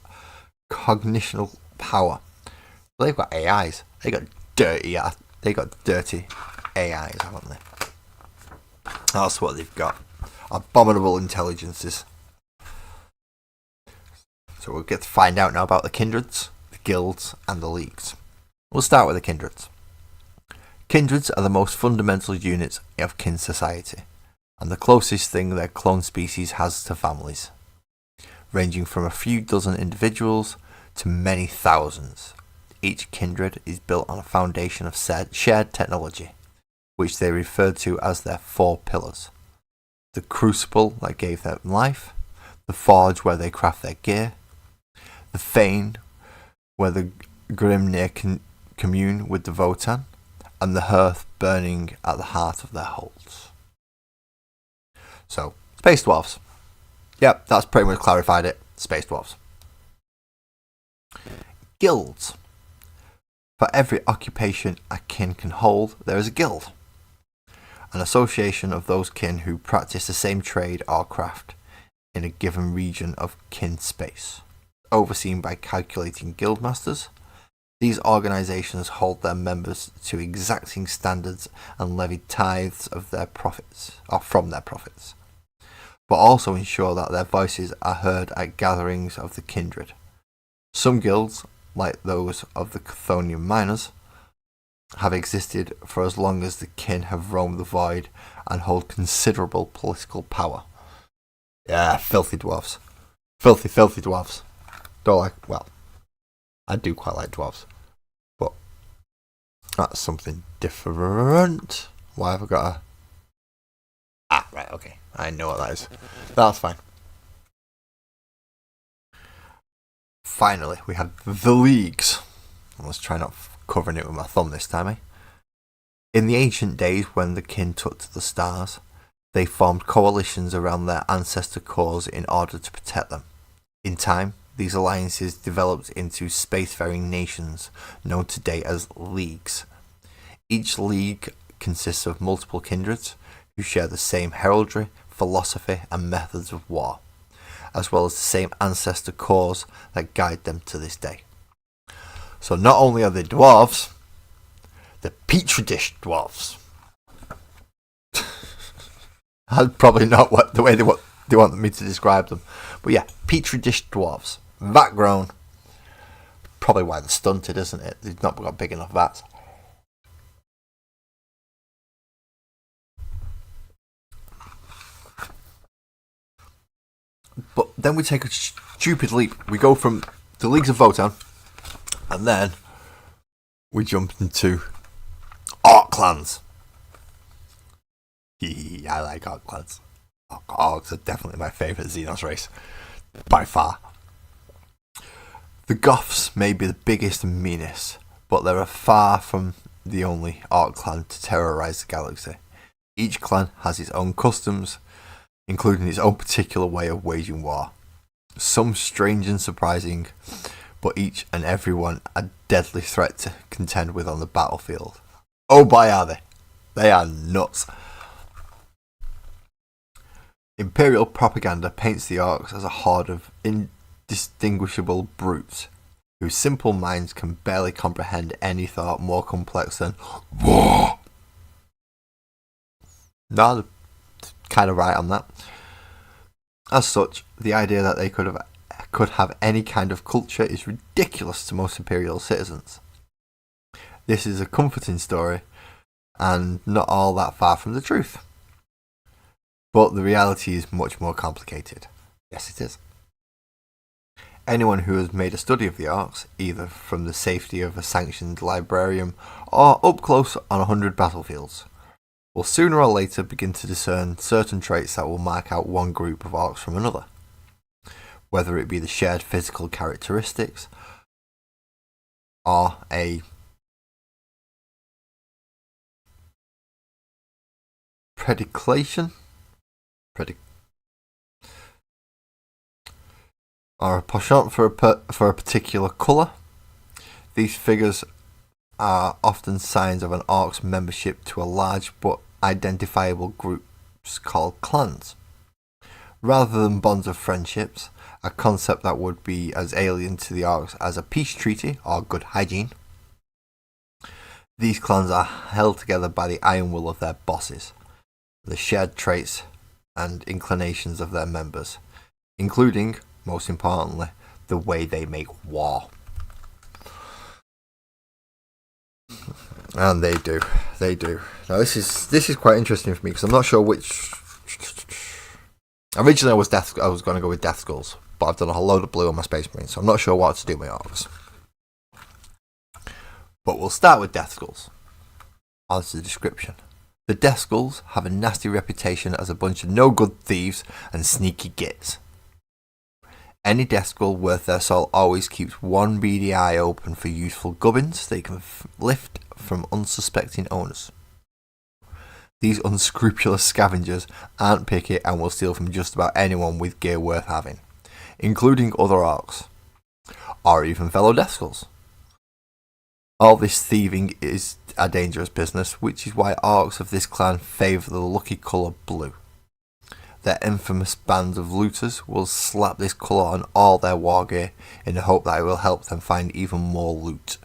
cognitional power. They've got AIs. They got dirty AIs, haven't they? That's what they've got. Abominable intelligences. So we'll get to find out now about the kindreds, the guilds, and the leagues. We'll start with the kindreds. Kindreds are the most fundamental units of kin society, and the closest thing their clone species has to families, ranging from a few dozen individuals to many thousands. Each kindred is built on a foundation of shared technology, which they refer to as their 4 pillars. The crucible that gave them life, the forge where they craft their gear, the fane where the Grimnir commune with the Votan, and the hearth burning at the heart of their holds. So, space dwarves. Yep, that's pretty much clarified it. Space dwarves. Guilds. For every occupation a kin can hold, there is a guild. An association of those kin who practice the same trade or craft in a given region of kin space, overseen by calculating guild masters. These organisations hold their members to exacting standards and levy tithes of their profits, or from their profits, but also ensure that their voices are heard at gatherings of the kindred. Some guilds, like those of the Chthonian miners, have existed for as long as the kin have roamed the void and hold considerable political power. Yeah, filthy dwarves. Filthy dwarves. I do quite like dwarves, but that's something different. Why have I got a... right, okay. I know what that is. That's fine. Finally, we had the leagues. Let's try not covering it with my thumb this time, eh? In the ancient days when the kin took to the stars, they formed coalitions around their ancestor cores in order to protect them. In time, these alliances developed into spacefaring nations known today as leagues. Each league consists of multiple kindreds who share the same heraldry, philosophy, and methods of war, as well as the same ancestor cores that guide them to this day. So not only are they dwarves, they're petri dish dwarves. That's probably not the way they want me to describe them. But yeah, petri dish dwarves. Vat grown. Probably why they're stunted, isn't it? They've not got big enough vats. But then we take a stupid leap. We go from the Leagues of Votan, and then we jump into Orc clans. I like Orc clans. Orcs are definitely my favourite Xenos race, by far. The Goths may be the biggest and meanest, but they are far from the only Orc clan to terrorise the galaxy. Each clan has its own customs, including its own particular way of waging war. Some strange and surprising, but each and every one a deadly threat to contend with on the battlefield. Oh boy, are they! They are nuts. Imperial propaganda paints the Orcs as a horde of indistinguishable brutes, whose simple minds can barely comprehend any thought more complex than war. No, they're kind of right on that. As such, the idea that they could have any kind of culture is ridiculous to most Imperial citizens. This is a comforting story, and not all that far from the truth. But the reality is much more complicated. Yes, it is. Anyone who has made a study of the Orcs, either from the safety of a sanctioned librarium or up close on 100 battlefields, will sooner or later begin to discern certain traits that will mark out one group of orcs from another, whether it be the shared physical characteristics or a predilection or a penchant for a particular colour. These figures are often signs of an orc's membership to a large but identifiable groups called clans, rather than bonds of friendships, a concept that would be as alien to the orcs as a peace treaty or good hygiene. These clans are held together by the iron will of their bosses, the shared traits and inclinations of their members, including, most importantly, the way they make war. And they do. Now this is quite interesting for me because I'm not sure which. Originally, I was going to go with Death Skulls, but I've done a whole load of blue on my Space Marines, so I'm not sure what to do with my orcs. But we'll start with Death Skulls. As the description, the Death Skulls have a nasty reputation as a bunch of no good thieves and sneaky gits. Any Death Skull worth their salt always keeps one beady eye open for useful gubbins they can lift from unsuspecting owners. These unscrupulous scavengers aren't picky and will steal from just about anyone with gear worth having, including other orcs, or even fellow Death Skulls. All this thieving is a dangerous business, which is why orcs of this clan favour the lucky colour blue. Their infamous bands of looters will slap this colour on all their war gear in the hope that it will help them find even more loot,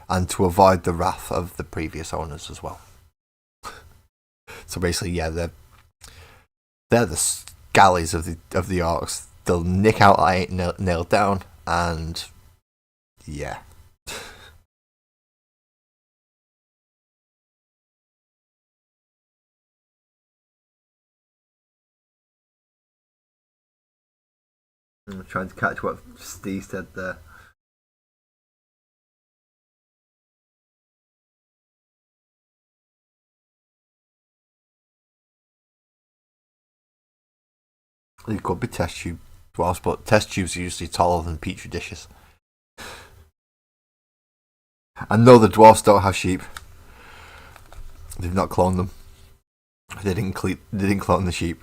and to avoid the wrath of the previous owners as well. So basically, yeah, they're the scallies of the orcs. They'll nick out I ain't nailed down, and yeah. I'm trying to catch what Steve said there. It could be test tube dwarves, but test tubes are usually taller than petri dishes. And no, the dwarves don't have sheep. They've not cloned them. They didn't clone the sheep.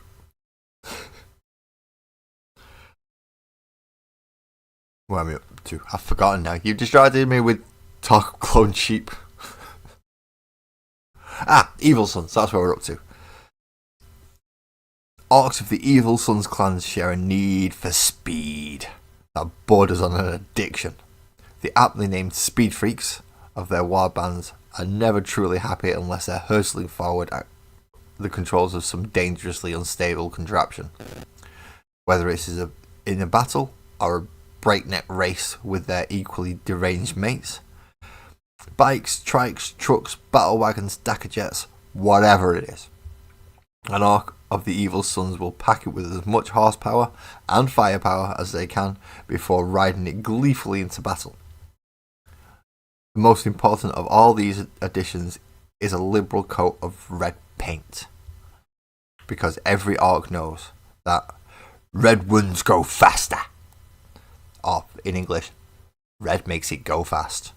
What am I up to? I've forgotten now. You distracted me with talk of cloned sheep. Evil Sons, that's what we're up to. Orcs of the Evil Sons clans share a need for speed that borders on an addiction. The aptly named speed freaks of their war bands are never truly happy unless they're hurtling forward at the controls of some dangerously unstable contraption. Whether it's in a battle or a breakneck race with their equally deranged mates. Bikes, trikes, trucks, battle wagons, Dakar jets, whatever it is. An orc of the Evil Sons will pack it with as much horsepower and firepower as they can before riding it gleefully into battle. The most important of all these additions is a liberal coat of red paint, because every orc knows that red wounds go faster. Or, in English, red makes it go fast.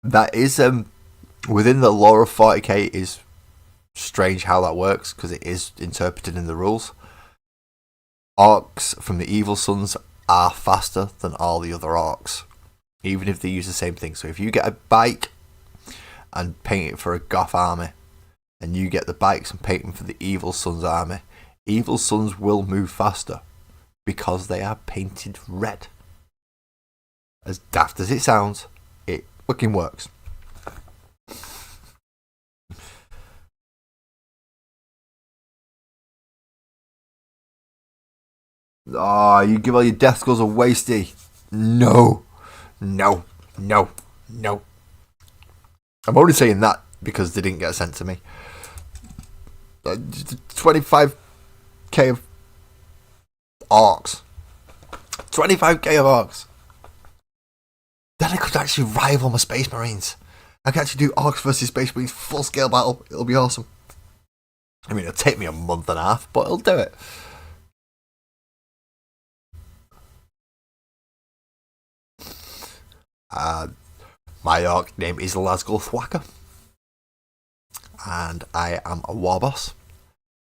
That is, within the lore of 40k, is strange how that works, because it is interpreted in the rules. Orcs from the Evil Sons are faster than all the other orcs, even if they use the same thing. So if you get a bike and paint it for a goth army, and you get the bikes and paint them for the Evil Sons army, Evil Sons will move faster, because they are painted red. As daft as it sounds, it fucking works. Oh, you give all your Death Skulls a wasty. No. I'm only saying that because they didn't get sent to me. 25k of orcs. 25k of orcs. Then I could actually rival my Space Marines. I can actually do Orcs versus Space Marines full scale battle. It'll be awesome. I mean, it'll take me a month and a half, but it'll do it. My Orc name is Lasgull Thwacker, and I am a war boss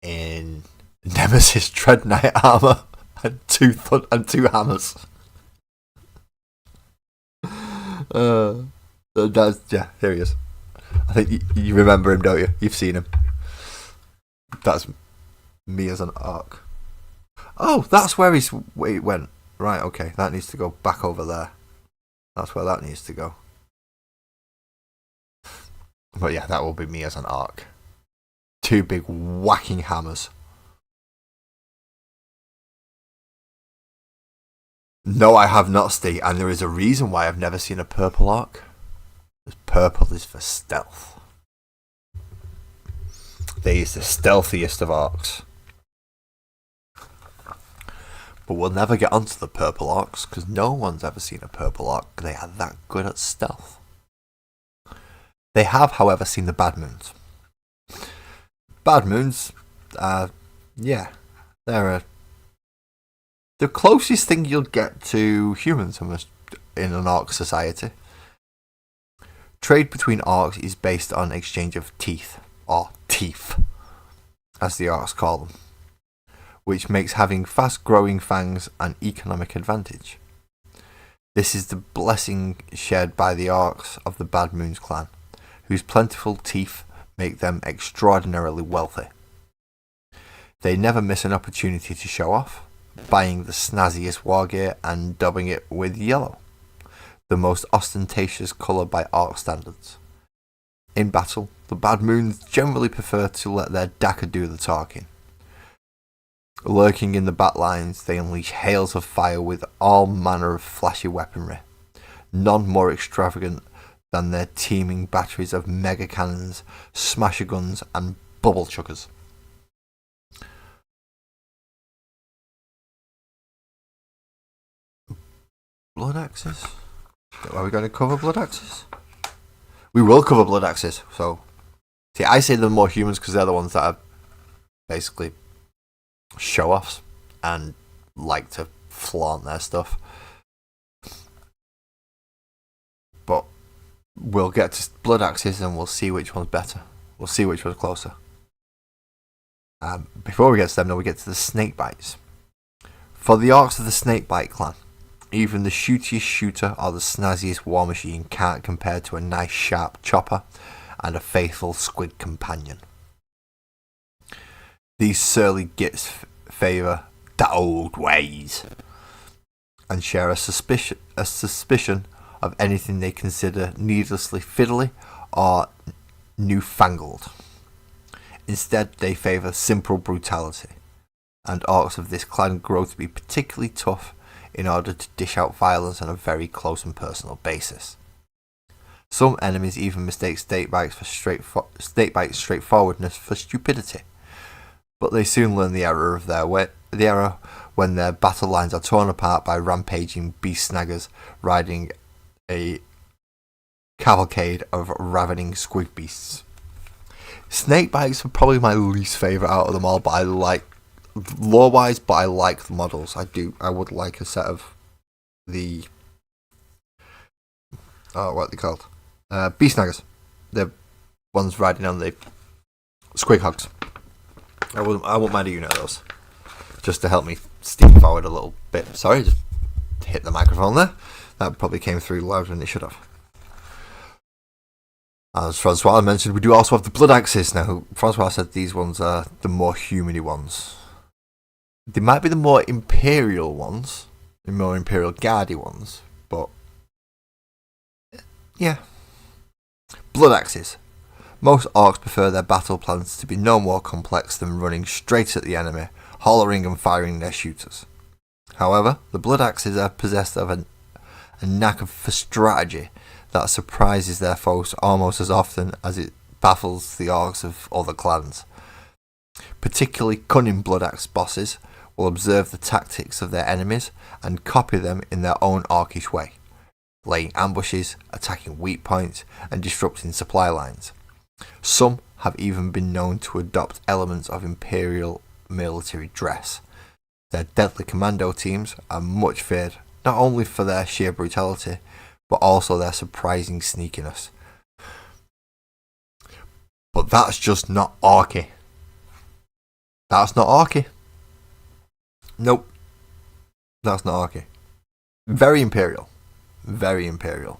in Nemesis Dread Knight armor and two hammers. Yeah, here he is. I think you remember him, don't you? You've seen him. That's me as an Orc. Oh, that's where he went. Right, okay, that needs to go back over there. That's where that needs to go. But yeah, that will be me as an Orc. Two big whacking hammers. No, I have not, Steve, and there is a reason why I've never seen a purple Orc. Because purple is for stealth. They is the stealthiest of Orcs. But we'll never get onto the purple Orcs, because no one's ever seen a purple Orc. They are that good at stealth. They have, however, seen the Bad Moons. Bad Moons, yeah, they're the closest thing you'll get to humans in an Orc society. Trade between Orcs is based on exchange of teeth, or teeth, as the Orcs call them, which makes having fast-growing fangs an economic advantage. This is the blessing shared by the Orcs of the Bad Moons clan, whose plentiful teeth make them extraordinarily wealthy. They never miss an opportunity to show off, buying the snazziest wargear and dubbing it with yellow, the most ostentatious colour by Orc standards. In battle, the Bad Moons generally prefer to let their Daka do the talking. Lurking in the bat lines, they unleash hails of fire with all manner of flashy weaponry, none more extravagant than their teeming batteries of mega cannons, smasher guns, and bubble chuckers. Blood axes? Are we going to cover blood axes? We will cover blood axes. So, see, I say they're more humans because they're the ones that are basically show-offs and like to flaunt their stuff. But we'll get to blood axes and we'll see which one's better. We'll see which one's closer. Before we get to them, though, we get to the snake bites. For the Orcs of the Snakebite clan, even the shootiest shooter or the snazziest war machine can't compare to a nice sharp chopper and a faithful squid companion. These surly gits favour the old ways and share a suspicion of anything they consider needlessly fiddly or newfangled. Instead, they favour simple brutality, and Orcs of this clan grow to be particularly tough in order to dish out violence on a very close and personal basis. Some enemies even mistake snakebites straightforwardness for stupidity, but they soon learn the error when their battle lines are torn apart by rampaging beast snaggers riding a cavalcade of ravening squid beasts. Snakebites are probably my least favourite out of them all, but I like lore-wise, but I like the models. I would like a set of the what are they called? Beast snaggers. The ones riding on the squig hogs. I wouldn't mind a unit of those, just to help me steam forward a little bit. Sorry, just hit the microphone there. That probably came through louder than it should have. As Francois mentioned, we do also have the blood axes. Now, Francois said these ones are the more human-y ones. They might be the more imperial ones, the more imperial guardy ones, but yeah. Blood axes. Most Orcs prefer their battle plans to be no more complex than running straight at the enemy, hollering and firing their shooters. However, the blood axes are possessed of a knack for strategy that surprises their foes almost as often as it baffles the Orcs of other clans. Particularly cunning blood axe bosses will observe the tactics of their enemies and copy them in their own Orcish way. laying ambushes, attacking weak points, and disrupting supply lines. Some have even been known to adopt elements of Imperial military dress. Their deadly commando teams are much feared, not only for their sheer brutality, but also their surprising sneakiness. But that's just not Orky. That's not Orky. Nope. That's not Orky. Very Imperial. Very Imperial.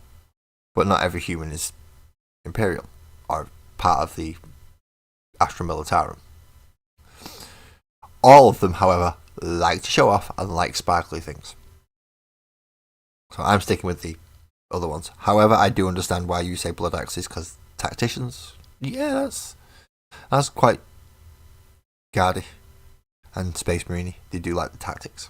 But not every human is Imperial, or part of the Astra Militarum. All of them, however, like to show off and like sparkly things. So I'm sticking with the other ones. However, I do understand why you say Blood Axes, because tacticians, yeah, that's quite guardy. And Space Marine, they do like the tactics.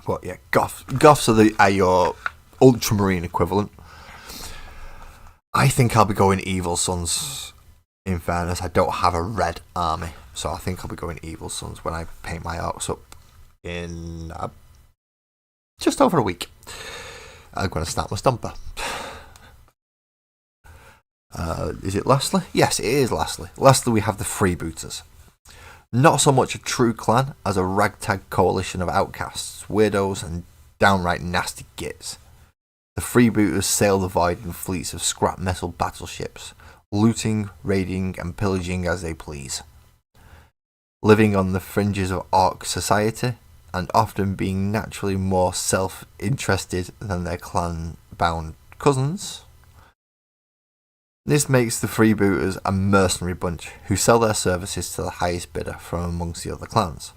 But yeah, Goths are your Ultramarine equivalent. I think I'll be going Evil Sons. In fairness, I don't have a red army, so I think I'll be going Evil Sons when I paint my orcs up in just over a week. I'm going to snap my stumper. Is it lastly? Yes, it is lastly. Lastly, we have the Freebooters. Not so much a true clan as a ragtag coalition of outcasts, weirdos, and downright nasty gits. The Freebooters sail the void in fleets of scrap metal battleships, looting, raiding, and pillaging as they please. Living on the fringes of orc society, and often being naturally more self-interested than their clan-bound cousins. This makes the Freebooters a mercenary bunch who sell their services to the highest bidder from amongst the other clans.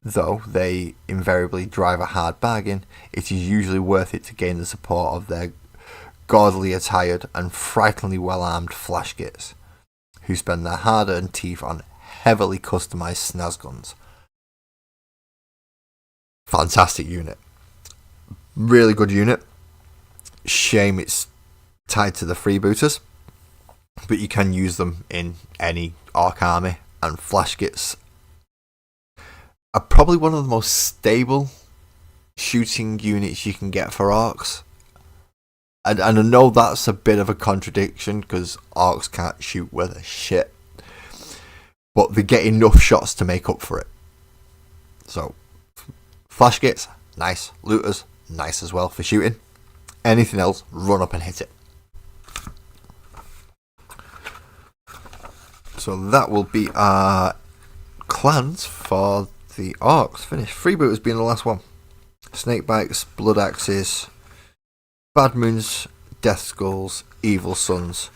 Though they invariably drive a hard bargain, it is usually worth it to gain the support of their gaudily attired and frighteningly well-armed flashgits, who spend their hard-earned teeth on heavily customised snaz guns. Fantastic unit. Really good unit. Shame it's tied to the Freebooters, but you can use them in any orc army, and flashgits are probably one of the most stable shooting units you can get for orcs. And I know that's a bit of a contradiction because orcs can't shoot worth a shit, but they get enough shots to make up for it. So flashgits, nice. Looters, nice as well for shooting. Anything else, run up and hit it. So that will be our clans for the orcs. Finished. Freebooters being the last one. Snakebikes, Blood Axes, Bad Moons, Death Skulls, Evil Sons,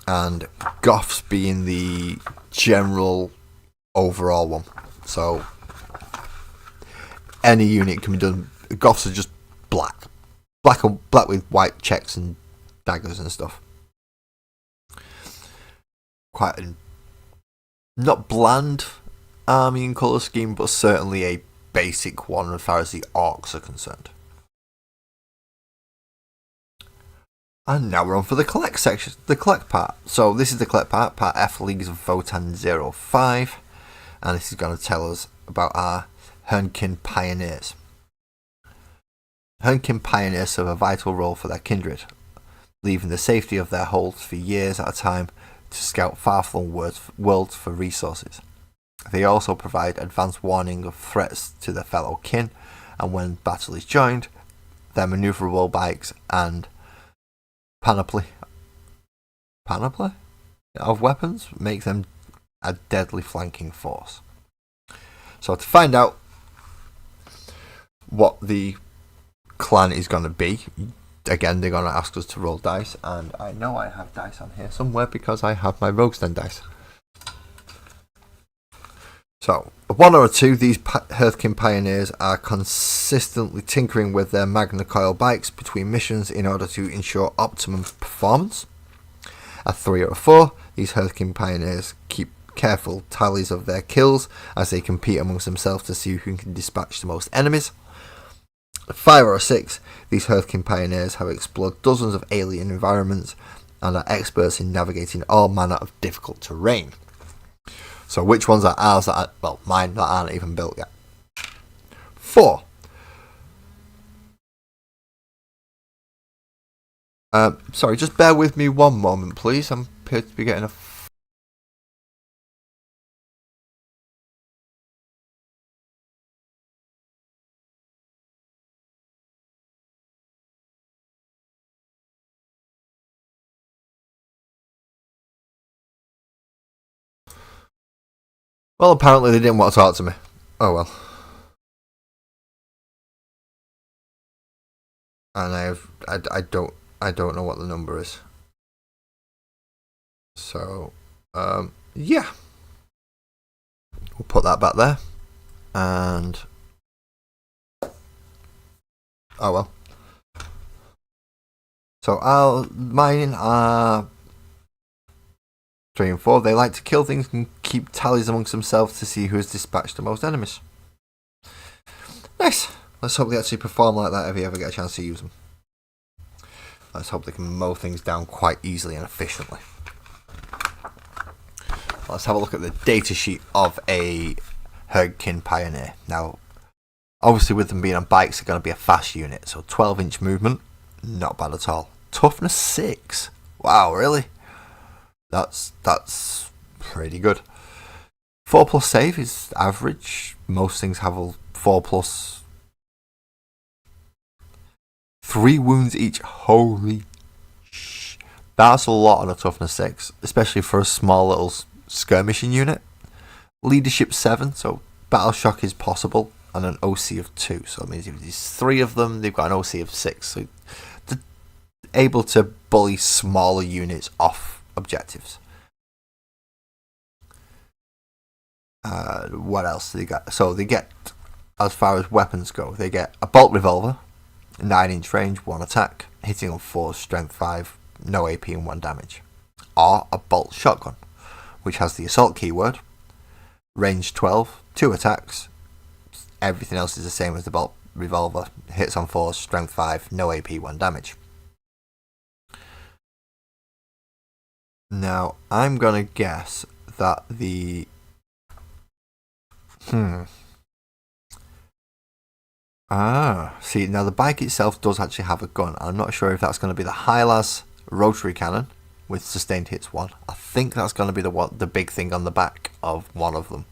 and Goths being the general overall one. So any unit can be done. Goths are just black with white checks and daggers and stuff. Quite a not bland army and colour scheme, but certainly a basic one as far as the orcs are concerned. And now we're on for the collect section, the collect part. So this is the collect part, part F, Leagues of Votan 05, and this is going to tell us about our Hernkyn Pioneers. Hernkyn Pioneers serve a vital role for their kindred, leaving the safety of their holds for years at a time to scout far-flung worlds for resources. They also provide advanced warning of threats to their fellow kin, and when battle is joined, their maneuverable bikes and panoply of weapons make them a deadly flanking force. So to find out what the clan is going to be, again they're going to ask us to roll dice, and I know I have dice on here somewhere because I have my Rogue's Den dice. So, a 1 or a 2, these Hernkyn Pioneers are consistently tinkering with their Magna Coil bikes between missions in order to ensure optimum performance. A 3 or a 4, these Hernkyn Pioneers keep careful tallies of their kills as they compete amongst themselves to see who can dispatch the most enemies. A 5 or a 6, these Hernkyn Pioneers have explored dozens of alien environments and are experts in navigating all manner of difficult terrain. So which ones are ours that are, well, mine that aren't even built yet? 4. Sorry, just bear with me one moment, please. I'm appear to be getting a... Well, apparently they didn't want to talk to me. Oh well. And I don't know what the number is. So, yeah. We'll put that back there. And... oh well. So mine are 3 and 4. They like to kill things and keep tallies amongst themselves to see who has dispatched the most enemies. Nice. Let's hope they actually perform like that if you ever get a chance to use them. Let's hope they can mow things down quite easily and efficiently. Let's have a look at the datasheet of a Hernkyn Pioneer. Now, obviously with them being on bikes, they're going to be a fast unit. So 12-inch movement, not bad at all. Toughness 6. Wow, really? That's pretty good. 4+ save is average. Most things have a 4+. 3 wounds each. Holy sh! That's a lot on a toughness 6, especially for a small little skirmishing unit. Leadership 7, so battle shock is possible, and an OC of 2. So it means if there's 3 of them, they've got an OC of 6. So they're able to bully smaller units off objectives. What else do they get? So they get, as far as weapons go, they get a bolt revolver, 9-inch range, 1 attack, hitting on 4, strength 5, no AP and 1 damage. Or a bolt shotgun, which has the assault keyword, range 12, 2 attacks, everything else is the same as the bolt revolver, hits on 4, strength 5, no AP, 1 damage. Now, I'm gonna guess that the... see, now the bike itself does actually have a gun. I'm not sure if that's going to be the high-las rotary cannon with sustained hits 1. I think that's going to be the big thing on the back of one of them.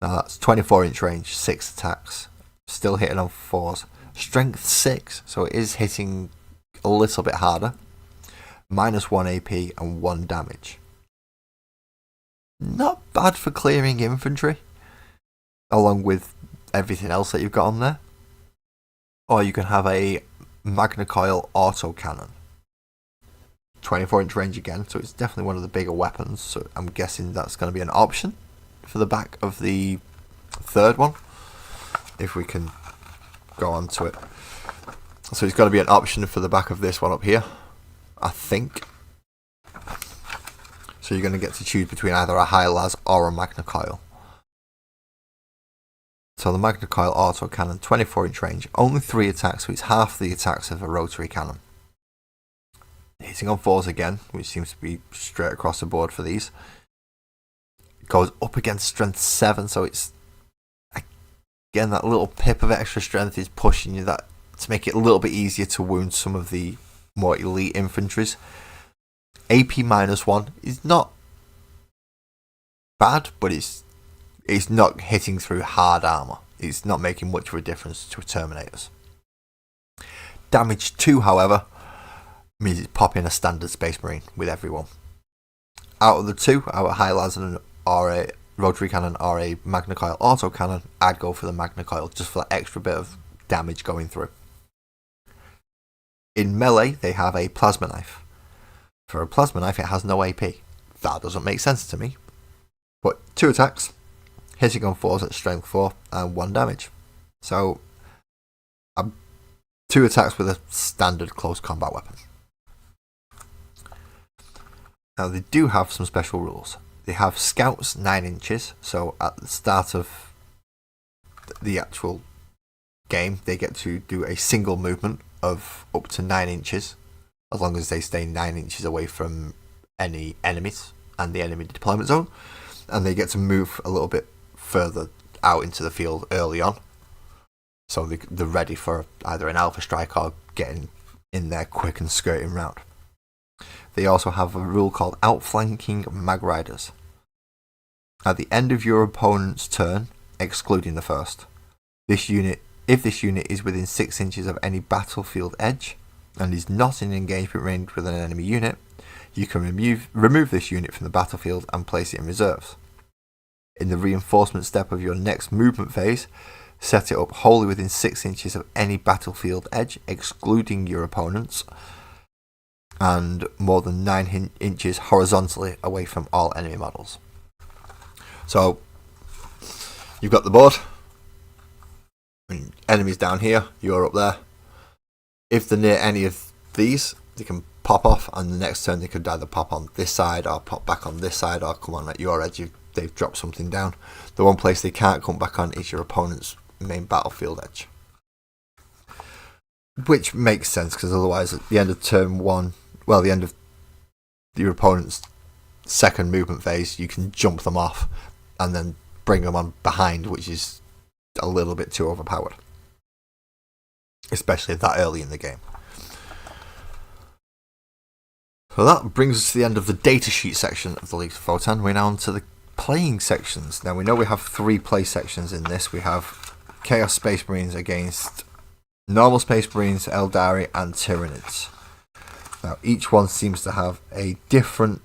Now that's 24-inch range, 6 attacks, still hitting on 4s. Strength 6, so it is hitting a little bit harder. -1 AP and 1 damage. Not bad for clearing infantry, along with everything else that you've got on there. Or you can have a Magna Coil autocannon. 24-inch range again, so it's definitely one of the bigger weapons. So I'm guessing that's going to be an option for the back of the third one, if we can go on to it. So it's got to be an option for the back of this one up here, I think. So you're going to get to choose between either a high-las or a Magna Coil. So the Magna Coil autocannon, 24-inch range, only 3 attacks, so it's half the attacks of a rotary cannon. Hitting on 4s again, which seems to be straight across the board for these. It goes up against strength 7, so it's, again, that little pip of extra strength is pushing you that to make it a little bit easier to wound some of the more elite infantries. AP -1 is not bad, but it's not hitting through hard armour. It's not making much of a difference to Terminators. Damage 2, however, means it's popping a standard Space Marine with everyone. Out of the 2, our high-las or a rotary cannon or a Magna Coil autocannon, I'd go for the Magna Coil just for that extra bit of damage going through. In melee, they have a plasma knife. For a plasma knife, it has no AP. That doesn't make sense to me. But 2 attacks, hitting on 4s at strength 4 and 1 damage. So, 2 attacks with a standard close combat weapon. Now they do have some special rules. They have scouts 9 inches, so at the start of the actual game they get to do a single movement of up to 9 inches, as long as they stay 9 inches away from any enemies and the enemy deployment zone, and they get to move a little bit further out into the field early on. so they're ready for either an alpha strike or getting in there quick and skirting round. They also have a rule called outflanking mag riders. At the end of your opponent's turn, excluding the first, if this unit is within 6 inches of any battlefield edge and is not in engagement range with an enemy unit, you can remove this unit from the battlefield and place it in reserves. In the reinforcement step of your next movement phase, set it up wholly within 6 inches of any battlefield edge, excluding your opponent's, and more than 9 inches horizontally away from all enemy models. So, you've got the board, and enemies down here, you're up there. If they're near any of these, they can pop off, and the next turn they could either pop on this side or pop back on this side or come on at your edge if they've dropped something down. The one place they can't come back on is your opponent's main battlefield edge, which makes sense because otherwise at the end of turn one, well, the end of your opponent's second movement phase, you can jump them off and then bring them on behind, which is a little bit too overpowered, especially that early in the game. So that brings us to the end of the datasheet section of the League of Votann. We're now on to the playing sections. Now we know we have 3 play sections in this. We have Chaos Space Marines against normal Space Marines, Eldari and Tyranids. Now each one seems to have a different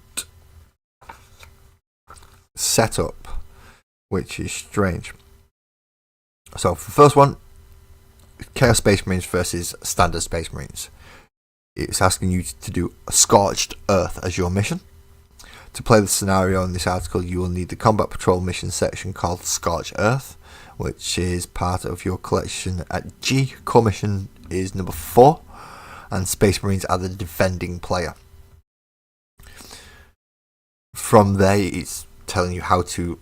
setup, which is strange. So for the first one, Chaos Space Marines versus Standard Space Marines. It's asking you to do a Scorched Earth as your mission. To play the scenario in this article, you will need the Combat Patrol mission section called Scorched Earth, which is part of your collection at G. Core mission is number 4, and Space Marines are the defending player. From there, it's telling you how to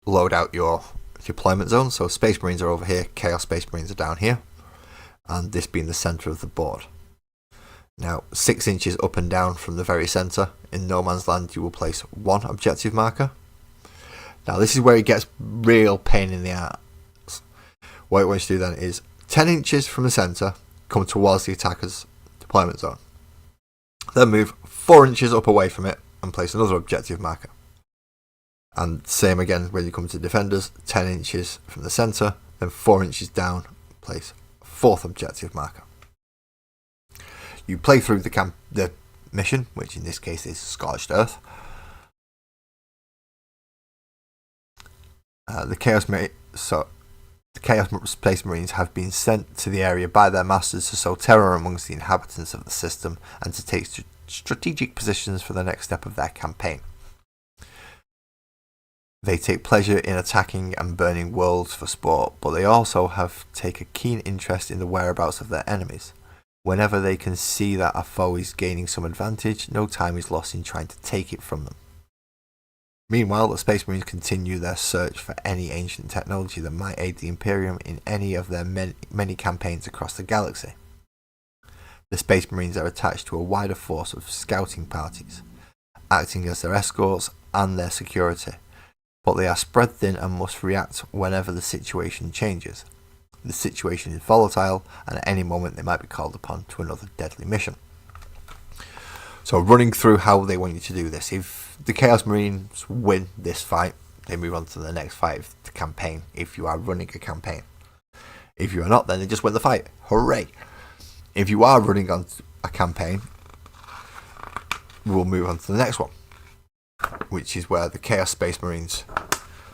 load out your deployment zone. So Space Marines are over here, Chaos Space Marines are down here, and this being the centre of the board. Now, 6 inches up and down from the very centre, in No Man's Land, you will place 1 objective marker. Now, this is where it gets real pain in the ass. What it wants you to do then is 10 inches from the centre, come towards the attacker's deployment zone. Then move 4 inches up away from it and place another objective marker. And same again when you come to defenders, 10 inches from the centre, then 4 inches down, place a 4th objective marker. You play through the mission, which in this case is Scorched Earth. The Chaos Space Marines have been sent to the area by their masters to sow terror amongst the inhabitants of the system and to take strategic positions for the next step of their campaign. They take pleasure in attacking and burning worlds for sport, but they also take a keen interest in the whereabouts of their enemies. Whenever they can see that a foe is gaining some advantage, no time is lost in trying to take it from them. Meanwhile, the Space Marines continue their search for any ancient technology that might aid the Imperium in any of their many campaigns across the galaxy. The Space Marines are attached to a wider force of scouting parties, acting as their escorts and their security, but they are spread thin and must react whenever the situation changes. The situation is volatile, and at any moment they might be called upon to another deadly mission. So running through how they want you to do this. If the Chaos Marines win this fight, they move on to the next fight of the campaign, if you are running a campaign. If you are not, then they just win the fight. Hooray! If you are running on a campaign, we will move on to the next one, which is where the Chaos Space Marines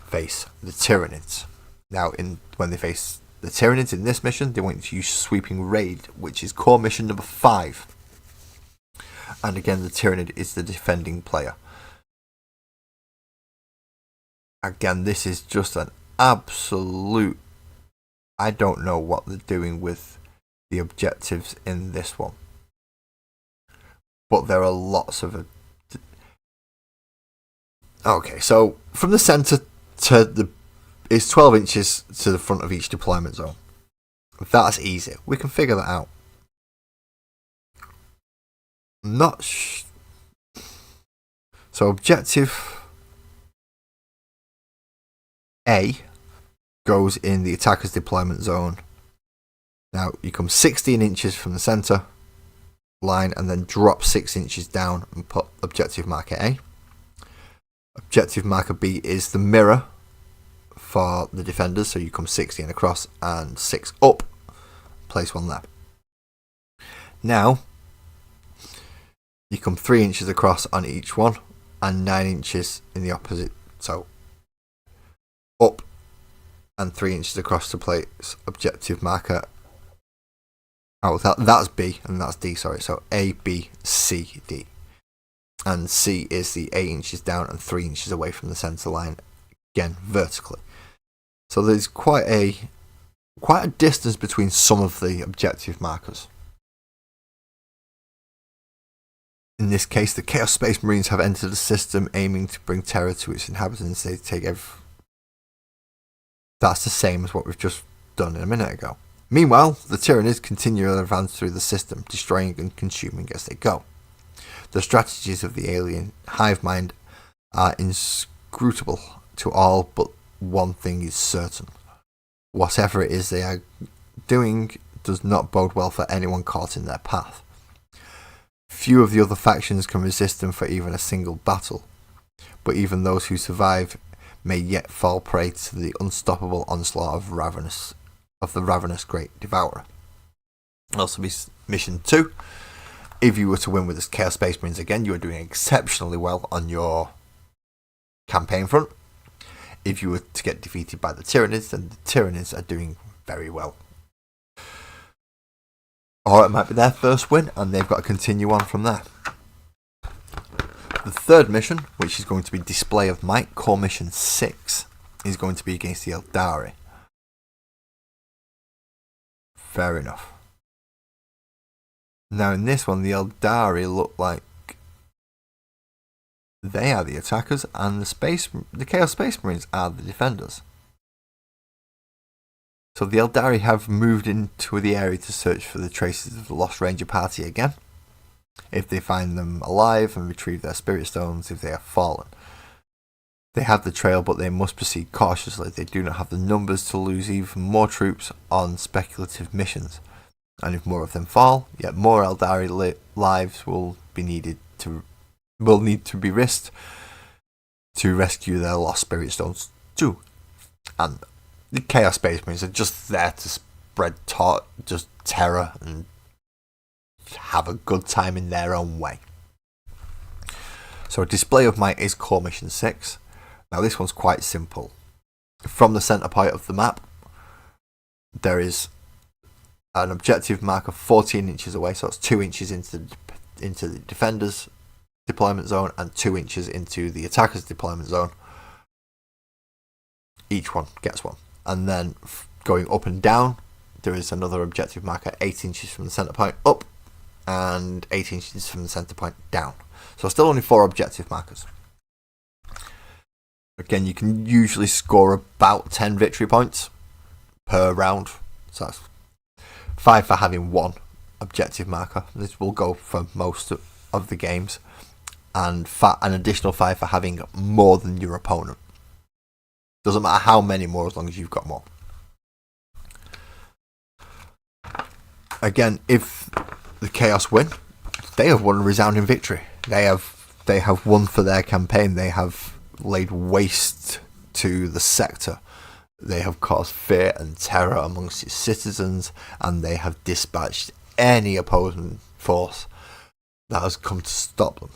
face the Tyranids. Now, when they face the Tyranids in this mission, they want you to use Sweeping Raid, which is core mission number 5. And again, the Tyranid is the defending player. Again, this is just an absolute... I don't know what they're doing with the objectives in this one. But there are lots of... Okay, so from the centre to the... It's 12 inches to the front of each deployment zone. That's easy. We can figure that out. So objective A goes in the attacker's deployment zone Now you come 16 inches from the centre line and then drop 6 inches down and put objective marker A. Objective marker B is the mirror for the defenders, so you come 16 across and 6 up, place one there. Now you come 3 inches across on each one and 9 inches in the opposite, so up and 3 inches across to place objective marker. Oh, that's B and that's D, sorry. So A, B, C, D. And C is the 8 inches down and 3 inches away from the centre line, again vertically. So there's quite a distance between some of the objective markers. In this case, the Chaos Space Marines have entered the system aiming to bring terror to its inhabitants. They take That's the same as what we've just done a minute ago. Meanwhile, the Tyrannids continue to advance through the system, destroying and consuming as they go. The strategies of the alien hive mind are inscrutable to all, but one thing is certain. Whatever it is they are doing does not bode well for anyone caught in their path. Few of the other factions can resist them for even a single battle, but even those who survive may yet fall prey to the unstoppable onslaught of the ravenous Great Devourer. Also be mission 2. If you were to win with the Chaos Space Marines again, you are doing exceptionally well on your campaign front. If you were to get defeated by the Tyrannids, then the Tyrannids are doing very well. Or it might be their first win and they've got to continue on from there. The third mission, which is going to be Display of Might, Core Mission 6, is going to be against the Eldari. Fair enough. Now in this one, the Eldari look like they are the attackers and the Chaos Space Marines are the defenders. So the Eldari have moved into the area to search for the traces of the Lost Ranger party again. If they find them alive and retrieve their spirit stones if they have fallen. They have the trail, but they must proceed cautiously. They do not have the numbers to lose even more troops on speculative missions. And if more of them fall, yet more Eldari lives will need to be risked to rescue their lost spirit stones too. And the Chaos Space Marines are just there to spread just terror and have a good time in their own way. So a Display of Might is Core Mission 6. Now this one's quite simple. From the centre point of the map, there is an objective marker 14 inches away, so it's 2 inches into the defender's deployment zone and 2 inches into the attacker's deployment zone. Each one gets one. And then going up and down, there is another objective marker 8 inches from the centre point up and 8 inches from the centre point down. So still only 4 objective markers. Again, you can usually score about 10 victory points per round. So that's 5 for having 1 objective marker. This will go for most of the games. And an additional 5 for having more than your opponent. Doesn't matter how many more as long as you've got more. Again, if the Chaos win, they have won a resounding victory. They have won for their campaign. They have laid waste to the sector. They have caused fear and terror amongst its citizens, and they have dispatched any opposing force that has come to stop them.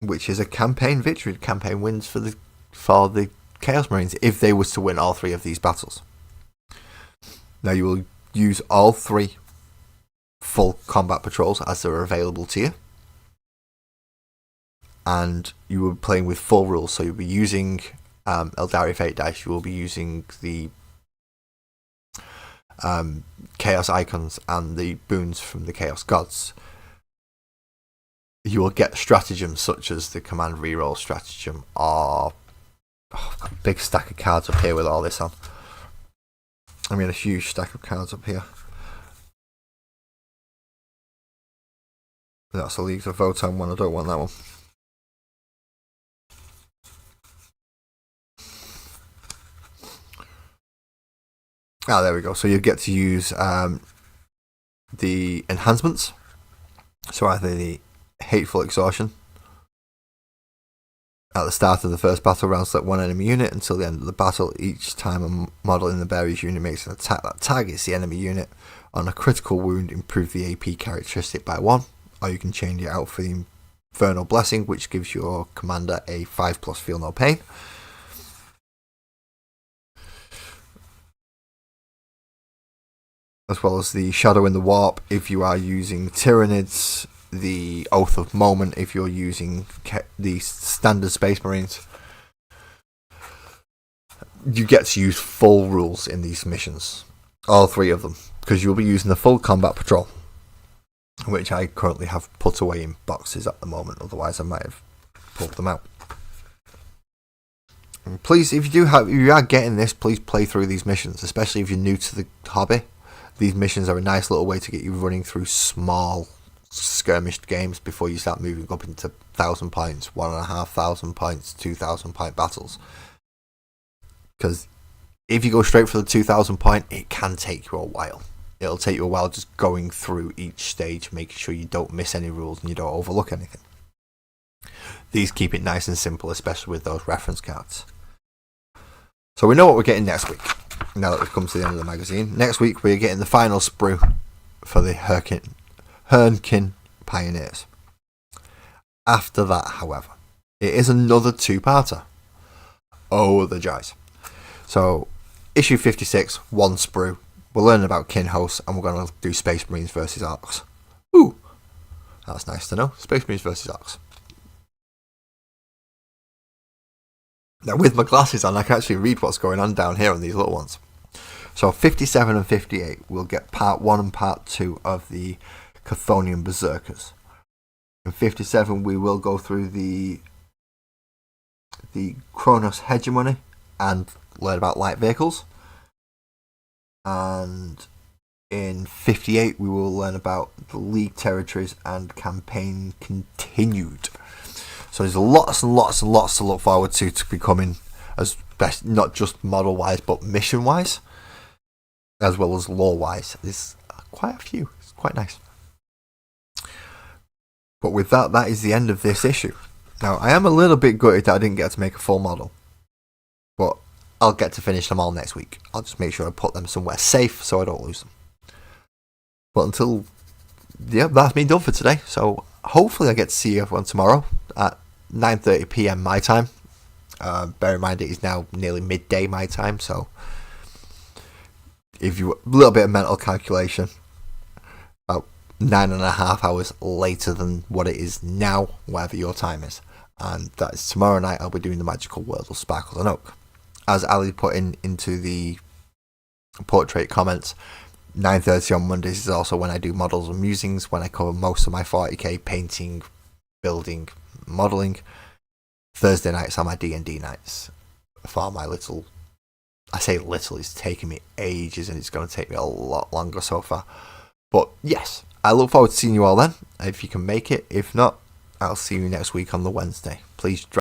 Which is a campaign victory, campaign wins for the Chaos Marines if they was to win all 3 of these battles. Now you will use all 3 full combat patrols as they're available to you. And you will be playing with full rules, so you'll be using Eldari Fate Dice, you will be using the Chaos Icons and the boons from the Chaos Gods. You will get stratagems such as the Command Reroll stratagem, or I've got a big stack of cards up here with all this on. I mean a huge stack of cards up here. That's a Leagues of Votan one, I don't want that one. Ah, there we go. So you get to use the enhancements. So either the Hateful Exhaustion. At the start of the first battle round, select one enemy unit until the end of the battle. Each time a model in the Berries unit makes an attack that targets the enemy unit on a critical wound, improve the AP characteristic by 1. Or you can change it out for the Infernal Blessing, which gives your commander a 5+ Feel No Pain. As well as the Shadow in the Warp if you are using Tyranids, the Oath of Moment if you're using the standard Space Marines. You get to use full rules in these missions, all 3 of them, because you'll be using the full combat patrol, which I currently have put away in boxes at the moment, otherwise I might have pulled them out. And please, if you are getting this, please play through these missions, especially if you're new to the hobby. These missions are a nice little way to get you running through small skirmished games before you start moving up into 1,000 points, 1,500 points, 2,000 point battles. Because if you go straight for the 2,000 point, it can take you a while. It'll take you a while just going through each stage, making sure you don't miss any rules and you don't overlook anything. These keep it nice and simple, especially with those reference cards. So we know what we're getting next week. Now that we've come to the end of the magazine, next week we're getting the final sprue for the Hernkyn Pioneers. After that, however, it is another 2-parter. Oh, the joys. So, issue 56, 1 sprue. We'll learn about kin hosts and we're going to do Space Marines versus Orcs. Ooh, that's nice to know. Space Marines versus Orcs. Now, with my glasses on, I can actually read what's going on down here on these little ones. So, 57 and 58, we'll get part 1 and part 2 of the Chthonian Berserkers. In 57, we will go through the Kronos Hegemony and learn about light vehicles. And in 58, we will learn about the League territories and campaign continued. So there's lots and lots and lots to look forward to becoming, as best, not just model wise but mission wise, as well as lore wise. There's quite a few. It's quite nice. But with that, that is the end of this issue. Now, I am a little bit gutted that I didn't get to make a full model, but I'll get to finish them all next week. I'll just make sure I put them somewhere safe so I don't lose them. But until, that's me done for today. So hopefully I get to see everyone tomorrow at 9:30 PM my time. Bear in mind it is now nearly midday my time, so if you a little bit of mental calculation, about 9.5 hours later than what it is now, whatever your time is. And that is tomorrow night. I'll be doing the Magical World of Sparkles and Oak. As Ali put into the portrait comments, 9:30 on Mondays is also when I do models and musings, when I cover most of my 40k painting, building, modelling. Thursday nights are my D&D nights for my little, I say little, it's taking me ages and it's going to take me a lot longer so far. But yes, I look forward to seeing you all then, if you can make it. If not, I'll see you next week on the Wednesday. Please